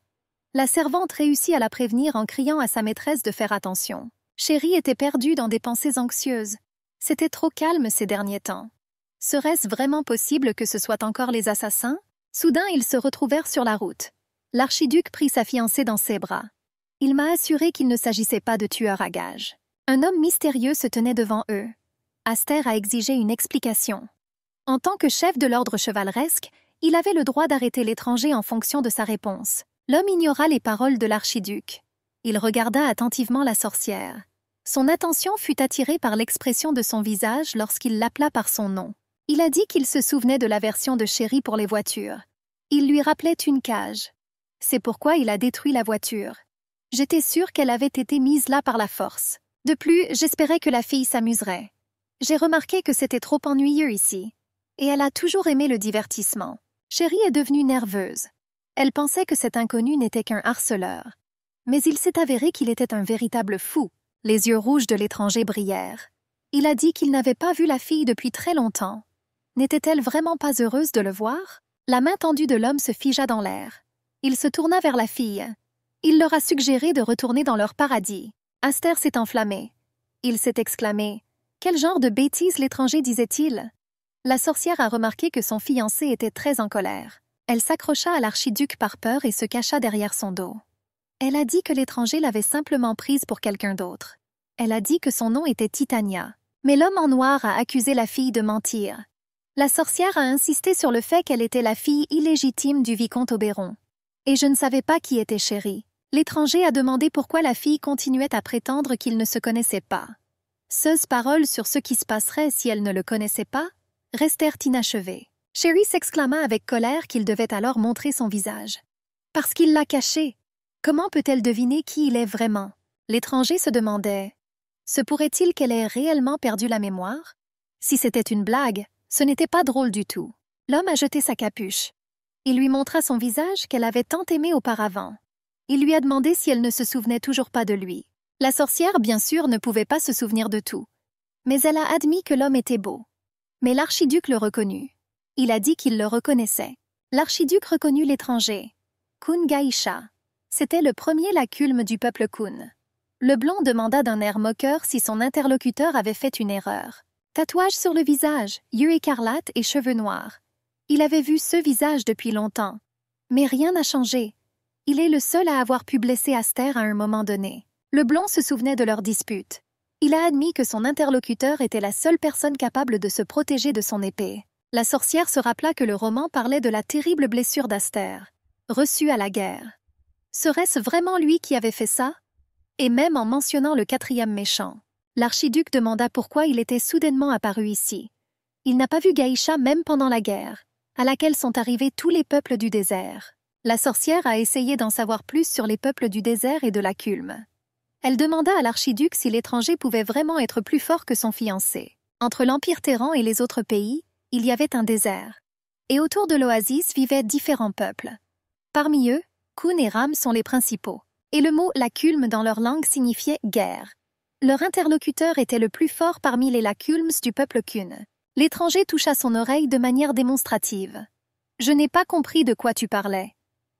La servante réussit à la prévenir en criant à sa maîtresse de faire attention. Sherry était perdue dans des pensées anxieuses. C'était trop calme ces derniers temps. Serait-ce vraiment possible que ce soit encore les assassins? Soudain, ils se retrouvèrent sur la route. L'archiduc prit sa fiancée dans ses bras. Il m'a assuré qu'il ne s'agissait pas de tueurs à gages. Un homme mystérieux se tenait devant eux. Aster a exigé une explication. En tant que chef de l'ordre chevaleresque, il avait le droit d'arrêter l'étranger en fonction de sa réponse. L'homme ignora les paroles de l'archiduc. Il regarda attentivement la sorcière. Son attention fut attirée par l'expression de son visage lorsqu'il l'appela par son nom. Il a dit qu'il se souvenait de l'aversion de Sherry pour les voitures. Il lui rappelait une cage. C'est pourquoi il a détruit la voiture. J'étais sûre qu'elle avait été mise là par la force. De plus, j'espérais que la fille s'amuserait. J'ai remarqué que c'était trop ennuyeux ici. Et elle a toujours aimé le divertissement. Sherry est devenue nerveuse. Elle pensait que cet inconnu n'était qu'un harceleur. Mais il s'est avéré qu'il était un véritable fou. Les yeux rouges de l'étranger brillèrent. Il a dit qu'il n'avait pas vu la fille depuis très longtemps. N'était-elle vraiment pas heureuse de le voir? La main tendue de l'homme se figea dans l'air. Il se tourna vers la fille. Il leur a suggéré de retourner dans leur paradis. Aster s'est enflammé. Il s'est exclamé. Quel genre de bêtises l'étranger disait-il? La sorcière a remarqué que son fiancé était très en colère. Elle s'accrocha à l'archiduc par peur et se cacha derrière son dos. Elle a dit que l'étranger l'avait simplement prise pour quelqu'un d'autre. Elle a dit que son nom était Titania. Mais l'homme en noir a accusé la fille de mentir. La sorcière a insisté sur le fait qu'elle était la fille illégitime du vicomte Oberon. Et je ne savais pas qui était Chéri. L'étranger a demandé pourquoi la fille continuait à prétendre qu'ils ne se connaissaient pas. Seules paroles sur ce qui se passerait si elle ne le connaissait pas restèrent inachevées. Chéri s'exclama avec colère qu'il devait alors montrer son visage. Parce qu'il l'a caché. Comment peut-elle deviner qui il est vraiment? L'étranger se demandait. Se pourrait-il qu'elle ait réellement perdu la mémoire? Si c'était une blague, ce n'était pas drôle du tout. L'homme a jeté sa capuche. Il lui montra son visage qu'elle avait tant aimé auparavant. Il lui a demandé si elle ne se souvenait toujours pas de lui. La sorcière, bien sûr, ne pouvait pas se souvenir de tout. Mais elle a admis que l'homme était beau. Mais l'archiduc le reconnut. Il a dit qu'il le reconnaissait. L'archiduc reconnut l'étranger. Kun Gaïcha. C'était le premier laculme du peuple Kun. Le blond demanda d'un air moqueur si son interlocuteur avait fait une erreur. Tatouage sur le visage, yeux écarlates et cheveux noirs. Il avait vu ce visage depuis longtemps. Mais rien n'a changé. Il est le seul à avoir pu blesser Aster à un moment donné. Le blond se souvenait de leur dispute. Il a admis que son interlocuteur était la seule personne capable de se protéger de son épée. La sorcière se rappela que le roman parlait de la terrible blessure d'Aster, reçue à la guerre. Serait-ce vraiment lui qui avait fait ça? Et même en mentionnant le quatrième méchant. L'archiduc demanda pourquoi il était soudainement apparu ici. Il n'a pas vu Gaïcha même pendant la guerre, à laquelle sont arrivés tous les peuples du désert. La sorcière a essayé d'en savoir plus sur les peuples du désert et de la Culme. Elle demanda à l'archiduc si l'étranger pouvait vraiment être plus fort que son fiancé. Entre l'Empire Terran et les autres pays, il y avait un désert. Et autour de l'oasis vivaient différents peuples. Parmi eux, Kun et Ram sont les principaux. Et le mot laculme dans leur langue signifiait guerre. Leur interlocuteur était le plus fort parmi les laculmes du peuple Kun. L'étranger toucha son oreille de manière démonstrative. « Je n'ai pas compris de quoi tu parlais. »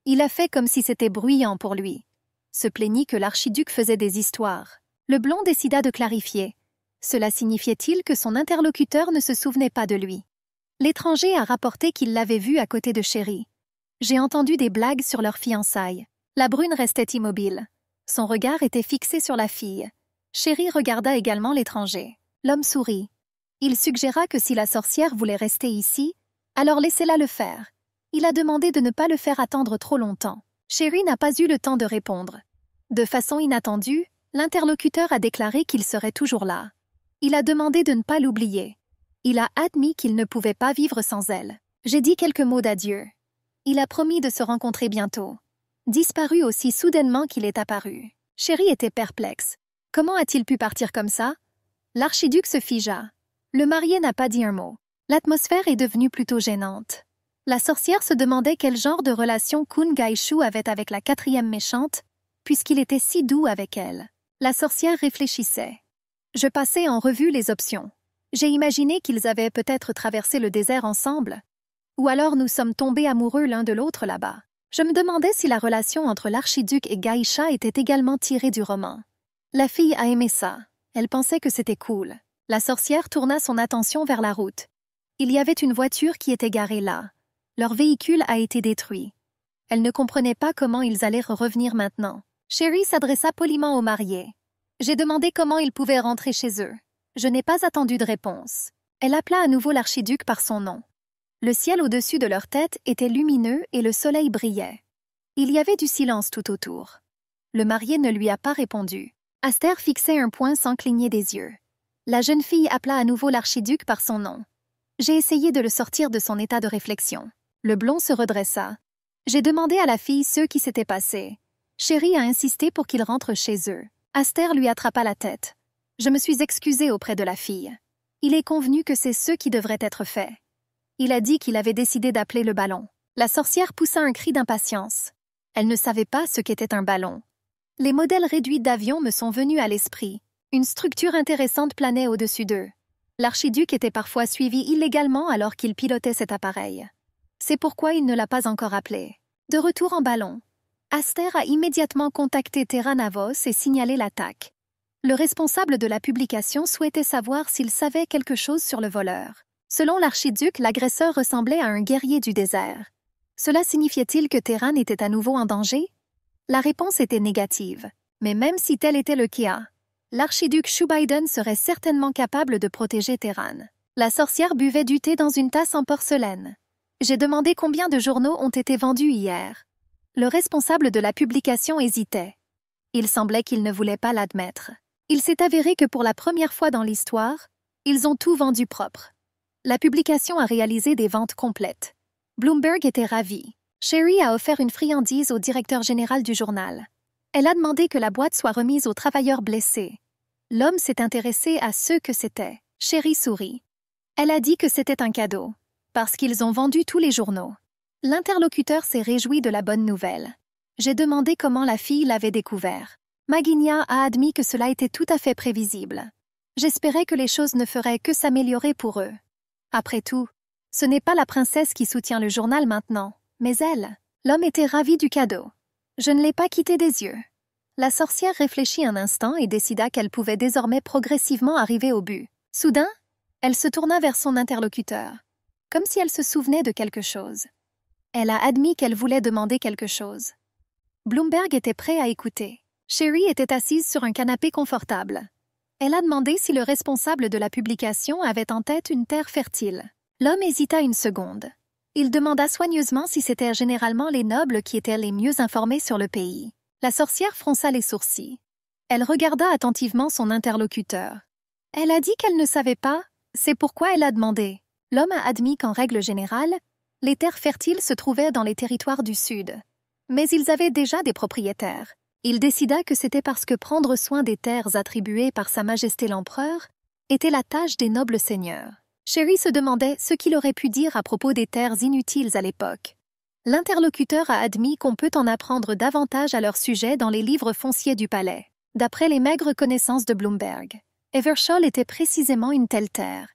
Il a fait comme si c'était bruyant pour lui. Se plaignit que l'archiduc faisait des histoires. Le blond décida de clarifier. Cela signifiait-il que son interlocuteur ne se souvenait pas de lui? L'étranger a rapporté qu'il l'avait vu à côté de Chéri. J'ai entendu des blagues sur leur fiançailles. La brune restait immobile. Son regard était fixé sur la fille. Chéri regarda également l'étranger. L'homme sourit. Il suggéra que si la sorcière voulait rester ici, alors laissez-la le faire. Il a demandé de ne pas le faire attendre trop longtemps. Chéri n'a pas eu le temps de répondre. De façon inattendue, l'interlocuteur a déclaré qu'il serait toujours là. Il a demandé de ne pas l'oublier. Il a admis qu'il ne pouvait pas vivre sans elle. J'ai dit quelques mots d'adieu. Il a promis de se rencontrer bientôt. Disparu aussi soudainement qu'il est apparu. Chéri était perplexe. Comment a-t-il pu partir comme ça? L'archiduc se figea. Le marié n'a pas dit un mot. L'atmosphère est devenue plutôt gênante. La sorcière se demandait quel genre de relation Kun Gaishu avait avec la quatrième méchante, puisqu'il était si doux avec elle. La sorcière réfléchissait. Je passais en revue les options. J'ai imaginé qu'ils avaient peut-être traversé le désert ensemble. Ou alors nous sommes tombés amoureux l'un de l'autre là-bas. Je me demandais si la relation entre l'archiduc et Gaïcha était également tirée du roman. La fille a aimé ça. Elle pensait que c'était cool. La sorcière tourna son attention vers la route. Il y avait une voiture qui était garée là. Leur véhicule a été détruit. Elle ne comprenait pas comment ils allaient revenir maintenant. Chéri s'adressa poliment au marié. J'ai demandé comment ils pouvaient rentrer chez eux. Je n'ai pas attendu de réponse. Elle appela à nouveau l'archiduc par son nom. Le ciel au-dessus de leur tête était lumineux et le soleil brillait. Il y avait du silence tout autour. Le marié ne lui a pas répondu. Aster fixait un point sans cligner des yeux. La jeune fille appela à nouveau l'archiduc par son nom. J'ai essayé de le sortir de son état de réflexion. Le blond se redressa. J'ai demandé à la fille ce qui s'était passé. Chéri a insisté pour qu'il rentre chez eux. Aster lui attrapa la tête. Je me suis excusée auprès de la fille. Il est convenu que c'est ce qui devrait être fait. Il a dit qu'il avait décidé d'appeler le ballon. La sorcière poussa un cri d'impatience. Elle ne savait pas ce qu'était un ballon. Les modèles réduits d'avions me sont venus à l'esprit. Une structure intéressante planait au-dessus d'eux. L'archiduc était parfois suivi illégalement alors qu'il pilotait cet appareil. C'est pourquoi il ne l'a pas encore appelé. De retour en ballon, Aster a immédiatement contacté Terra Navos et signalé l'attaque. Le responsable de la publication souhaitait savoir s'il savait quelque chose sur le voleur. Selon l'archiduc, l'agresseur ressemblait à un guerrier du désert. Cela signifiait-il que Terran était à nouveau en danger? La réponse était négative. Mais même si tel était le cas, l'archiduc Shubaiden serait certainement capable de protéger Terran. La sorcière buvait du thé dans une tasse en porcelaine. J'ai demandé combien de journaux ont été vendus hier. Le responsable de la publication hésitait. Il semblait qu'il ne voulait pas l'admettre. Il s'est avéré que pour la première fois dans l'histoire, ils ont tout vendu propre. La publication a réalisé des ventes complètes. Bloomberg était ravi. Sherry a offert une friandise au directeur général du journal. Elle a demandé que la boîte soit remise aux travailleurs blessés. L'homme s'est intéressé à ce que c'était. Sherry sourit. Elle a dit que c'était un cadeau, parce qu'ils ont vendu tous les journaux. L'interlocuteur s'est réjoui de la bonne nouvelle. J'ai demandé comment la fille l'avait découvert. Maginia a admis que cela était tout à fait prévisible. J'espérais que les choses ne feraient que s'améliorer pour eux. Après tout, ce n'est pas la princesse qui soutient le journal maintenant, mais elle. L'homme était ravi du cadeau. Je ne l'ai pas quitté des yeux. La sorcière réfléchit un instant et décida qu'elle pouvait désormais progressivement arriver au but. Soudain, elle se tourna vers son interlocuteur, comme si elle se souvenait de quelque chose. Elle a admis qu'elle voulait demander quelque chose. Bloomberg était prêt à écouter. Sherry était assise sur un canapé confortable. Elle a demandé si le responsable de la publication avait en tête une terre fertile. L'homme hésita une seconde. Il demanda soigneusement si c'était généralement les nobles qui étaient les mieux informés sur le pays. La sorcière fronça les sourcils. Elle regarda attentivement son interlocuteur. Elle a dit qu'elle ne savait pas, c'est pourquoi elle a demandé. L'homme a admis qu'en règle générale, les terres fertiles se trouvaient dans les territoires du Sud. Mais ils avaient déjà des propriétaires. Il décida que c'était parce que prendre soin des terres attribuées par Sa Majesté l'Empereur était la tâche des nobles seigneurs. Sherry se demandait ce qu'il aurait pu dire à propos des terres inutiles à l'époque. L'interlocuteur a admis qu'on peut en apprendre davantage à leur sujet dans les livres fonciers du palais. D'après les maigres connaissances de Bloomberg, Evershall était précisément une telle terre.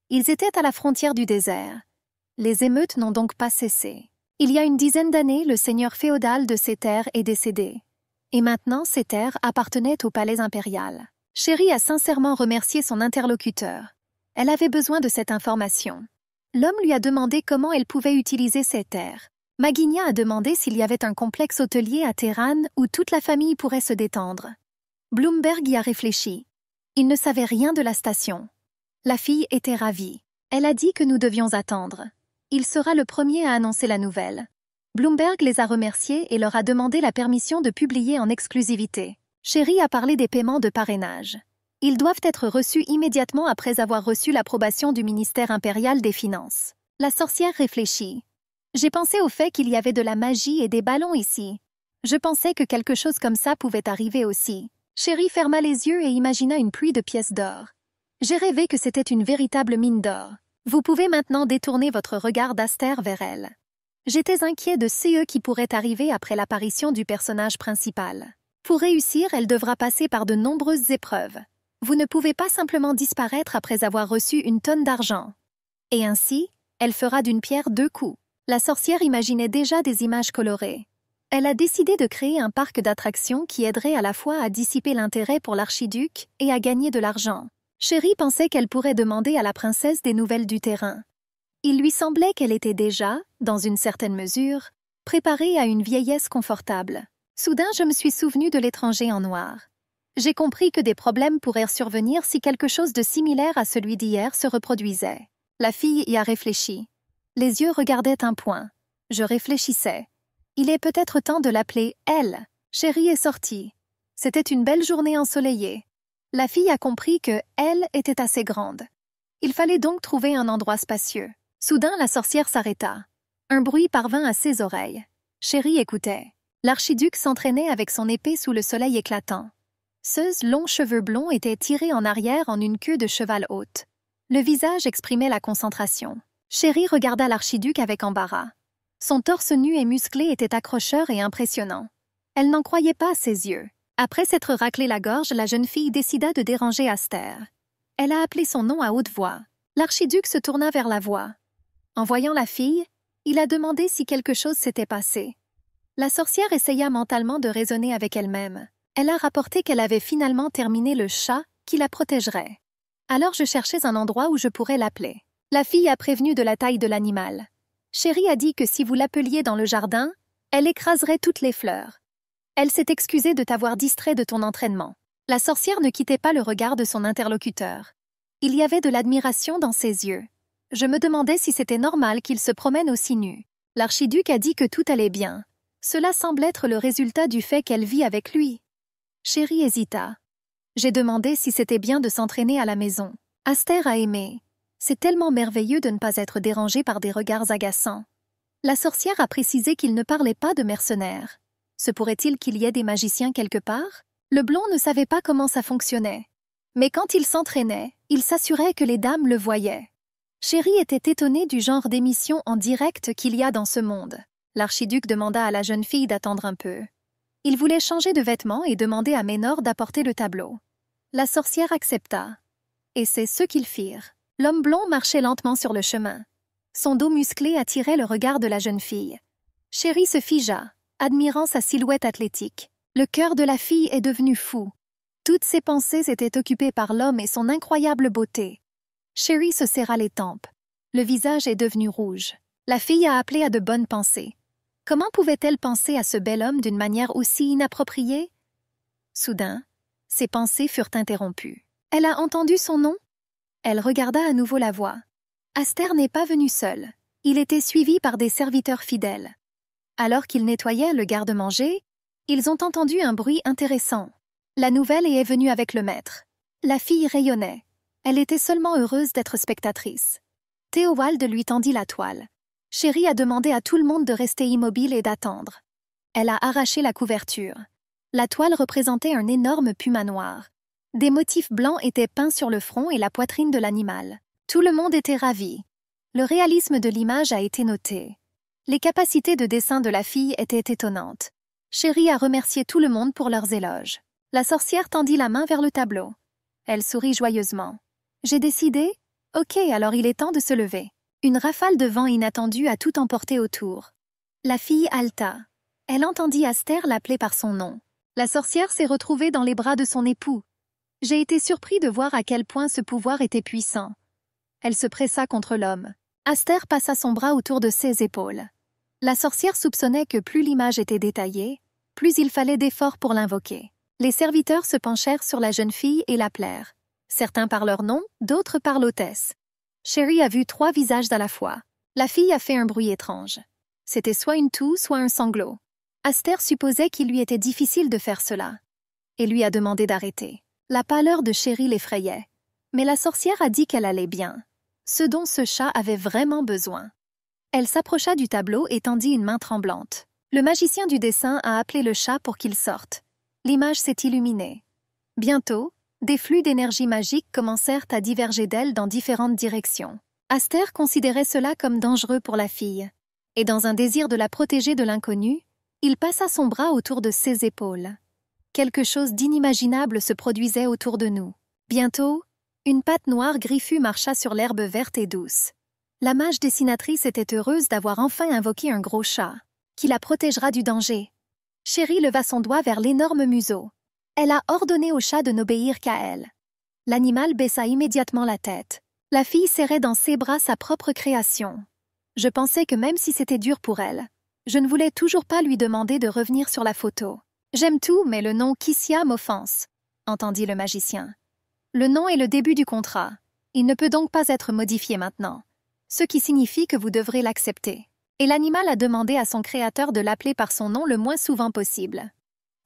Ils étaient à la frontière du désert. Les émeutes n'ont donc pas cessé. Il y a une dizaine d'années, le seigneur féodal de ces terres est décédé. Et maintenant, ces terres appartenaient au palais impérial. Sherry a sincèrement remercié son interlocuteur. Elle avait besoin de cette information. L'homme lui a demandé comment elle pouvait utiliser ces terres. Maginia a demandé s'il y avait un complexe hôtelier à Terran où toute la famille pourrait se détendre. Bloomberg y a réfléchi. Il ne savait rien de la station. La fille était ravie. Elle a dit que nous devions attendre. Il sera le premier à annoncer la nouvelle. Bloomberg les a remerciés et leur a demandé la permission de publier en exclusivité. Sherry a parlé des paiements de parrainage. Ils doivent être reçus immédiatement après avoir reçu l'approbation du ministère impérial des Finances. La sorcière réfléchit. J'ai pensé au fait qu'il y avait de la magie et des ballons ici. Je pensais que quelque chose comme ça pouvait arriver aussi. Sherry ferma les yeux et imagina une pluie de pièces d'or. J'ai rêvé que c'était une véritable mine d'or. Vous pouvez maintenant détourner votre regard d'Aster vers elle. J'étais inquiet de ce qui pourrait arriver après l'apparition du personnage principal. Pour réussir, elle devra passer par de nombreuses épreuves. Vous ne pouvez pas simplement disparaître après avoir reçu une tonne d'argent. Et ainsi, elle fera d'une pierre deux coups. La sorcière imaginait déjà des images colorées. Elle a décidé de créer un parc d'attractions qui aiderait à la fois à dissiper l'intérêt pour l'archiduc et à gagner de l'argent. Sherry pensait qu'elle pourrait demander à la princesse des nouvelles du terrain. Il lui semblait qu'elle était déjà, dans une certaine mesure, préparée à une vieillesse confortable. Soudain, je me suis souvenu de l'étranger en noir. J'ai compris que des problèmes pourraient survenir si quelque chose de similaire à celui d'hier se reproduisait. La fille y a réfléchi. Les yeux regardaient un point. Je réfléchissais. Il est peut-être temps de l'appeler « elle ». Sherry est sortie. C'était une belle journée ensoleillée. La fille a compris que « elle » était assez grande. Il fallait donc trouver un endroit spacieux. Soudain, la sorcière s'arrêta. Un bruit parvint à ses oreilles. Sherry écoutait. L'archiduc s'entraînait avec son épée sous le soleil éclatant. Ses longs cheveux blonds étaient tirés en arrière en une queue de cheval haute. Le visage exprimait la concentration. Sherry regarda l'archiduc avec embarras. Son torse nu et musclé était accrocheur et impressionnant. Elle n'en croyait pas à ses yeux. Après s'être raclé la gorge, la jeune fille décida de déranger Aster. Elle a appelé son nom à haute voix. L'archiduc se tourna vers la voix. En voyant la fille, Il a demandé si quelque chose s'était passé. La sorcière essaya mentalement de raisonner avec elle-même. Elle a rapporté qu'elle avait finalement terminé le chat qui la protégerait. Alors je cherchais un endroit où je pourrais l'appeler. La fille a prévenu de la taille de l'animal. Chérie a dit que si vous l'appeliez dans le jardin, elle écraserait toutes les fleurs. Elle s'est excusée de t'avoir distrait de ton entraînement. La sorcière ne quittait pas le regard de son interlocuteur. Il y avait de l'admiration dans ses yeux. Je me demandais si c'était normal qu'il se promène aussi nu. L'archiduc a dit que tout allait bien. Cela semble être le résultat du fait qu'elle vit avec lui. Chérie hésita. J'ai demandé si c'était bien de s'entraîner à la maison. Aster a aimé. C'est tellement merveilleux de ne pas être dérangé par des regards agaçants. La sorcière a précisé qu'il ne parlait pas de mercenaires. Se pourrait-il qu'il y ait des magiciens quelque part? Le blond ne savait pas comment ça fonctionnait. Mais quand il s'entraînait, il s'assurait que les dames le voyaient. Chérie était étonnée du genre d'émission en direct qu'il y a dans ce monde. L'archiduc demanda à la jeune fille d'attendre un peu. Il voulait changer de vêtements et demander à Ménor d'apporter le tableau. La sorcière accepta. Et c'est ce qu'ils firent. L'homme blond marchait lentement sur le chemin. Son dos musclé attirait le regard de la jeune fille. Chérie se figea, admirant sa silhouette athlétique. Le cœur de la fille est devenu fou. Toutes ses pensées étaient occupées par l'homme et son incroyable beauté. Chérie se serra les tempes. Le visage est devenu rouge. La fille a appelé à de bonnes pensées. Comment pouvait-elle penser à ce bel homme d'une manière aussi inappropriée? Soudain, ses pensées furent interrompues. Elle a entendu son nom? Elle regarda à nouveau la voix. Aster n'est pas venu seul. Il était suivi par des serviteurs fidèles. Alors qu'ils nettoyaient le garde-manger, ils ont entendu un bruit intéressant. La nouvelle est venue avec le maître. La fille rayonnait. Elle était seulement heureuse d'être spectatrice. Théowald lui tendit la toile. Chérie a demandé à tout le monde de rester immobile et d'attendre. Elle a arraché la couverture. La toile représentait un énorme puma noir. Des motifs blancs étaient peints sur le front et la poitrine de l'animal. Tout le monde était ravi. Le réalisme de l'image a été noté. Les capacités de dessin de la fille étaient étonnantes. Chérie a remercié tout le monde pour leurs éloges. La sorcière tendit la main vers le tableau. Elle sourit joyeusement. « J'ai décidé? Ok, alors il est temps de se lever. » Une rafale de vent inattendue a tout emporté autour. La fille haleta. Elle entendit Aster l'appeler par son nom. La sorcière s'est retrouvée dans les bras de son époux. J'ai été surpris de voir à quel point ce pouvoir était puissant. Elle se pressa contre l'homme. Aster passa son bras autour de ses épaules. La sorcière soupçonnait que plus l'image était détaillée, plus il fallait d'efforts pour l'invoquer. Les serviteurs se penchèrent sur la jeune fille et l'appelèrent. Certains par leur nom, d'autres par l'hôtesse. Chérie a vu 3 visages à la fois. La fille a fait un bruit étrange. C'était soit une toux, soit un sanglot. Aster supposait qu'il lui était difficile de faire cela, et lui a demandé d'arrêter. La pâleur de Chérie l'effrayait, mais la sorcière a dit qu'elle allait bien, ce dont ce chat avait vraiment besoin. Elle s'approcha du tableau et tendit une main tremblante. Le magicien du dessin a appelé le chat pour qu'il sorte. L'image s'est illuminée. Bientôt, des flux d'énergie magique commencèrent à diverger d'elle dans différentes directions. Aster considérait cela comme dangereux pour la fille, et dans un désir de la protéger de l'inconnu, il passa son bras autour de ses épaules. Quelque chose d'inimaginable se produisait autour de nous. Bientôt, une patte noire griffue marcha sur l'herbe verte et douce. La mage dessinatrice était heureuse d'avoir enfin invoqué un gros chat, qui la protégera du danger. Chérie leva son doigt vers l'énorme museau. Elle a ordonné au chat de n'obéir qu'à elle. L'animal baissa immédiatement la tête. La fille serrait dans ses bras sa propre création. Je pensais que même si c'était dur pour elle, je ne voulais toujours pas lui demander de revenir sur la photo. J'aime tout, mais le nom Kissia m'offense, entendit le magicien. Le nom est le début du contrat. Il ne peut donc pas être modifié maintenant, ce qui signifie que vous devrez l'accepter. Et l'animal a demandé à son créateur de l'appeler par son nom le moins souvent possible.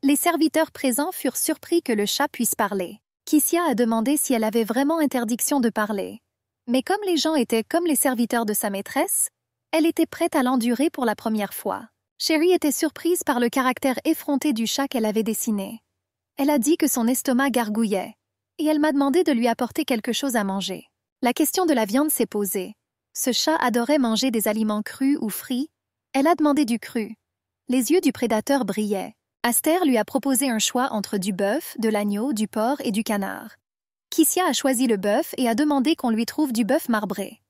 Les serviteurs présents furent surpris que le chat puisse parler. Kissia a demandé si elle avait vraiment interdiction de parler. Mais comme les gens étaient comme les serviteurs de sa maîtresse, elle était prête à l'endurer pour la première fois. Chérie était surprise par le caractère effronté du chat qu'elle avait dessiné. Elle a dit que son estomac gargouillait, et elle m'a demandé de lui apporter quelque chose à manger. La question de la viande s'est posée. Ce chat adorait manger des aliments crus ou frits. Elle a demandé du cru. Les yeux du prédateur brillaient. Aster lui a proposé un choix entre du bœuf, de l'agneau, du porc et du canard. Kissia a choisi le bœuf et a demandé qu'on lui trouve du bœuf marbré.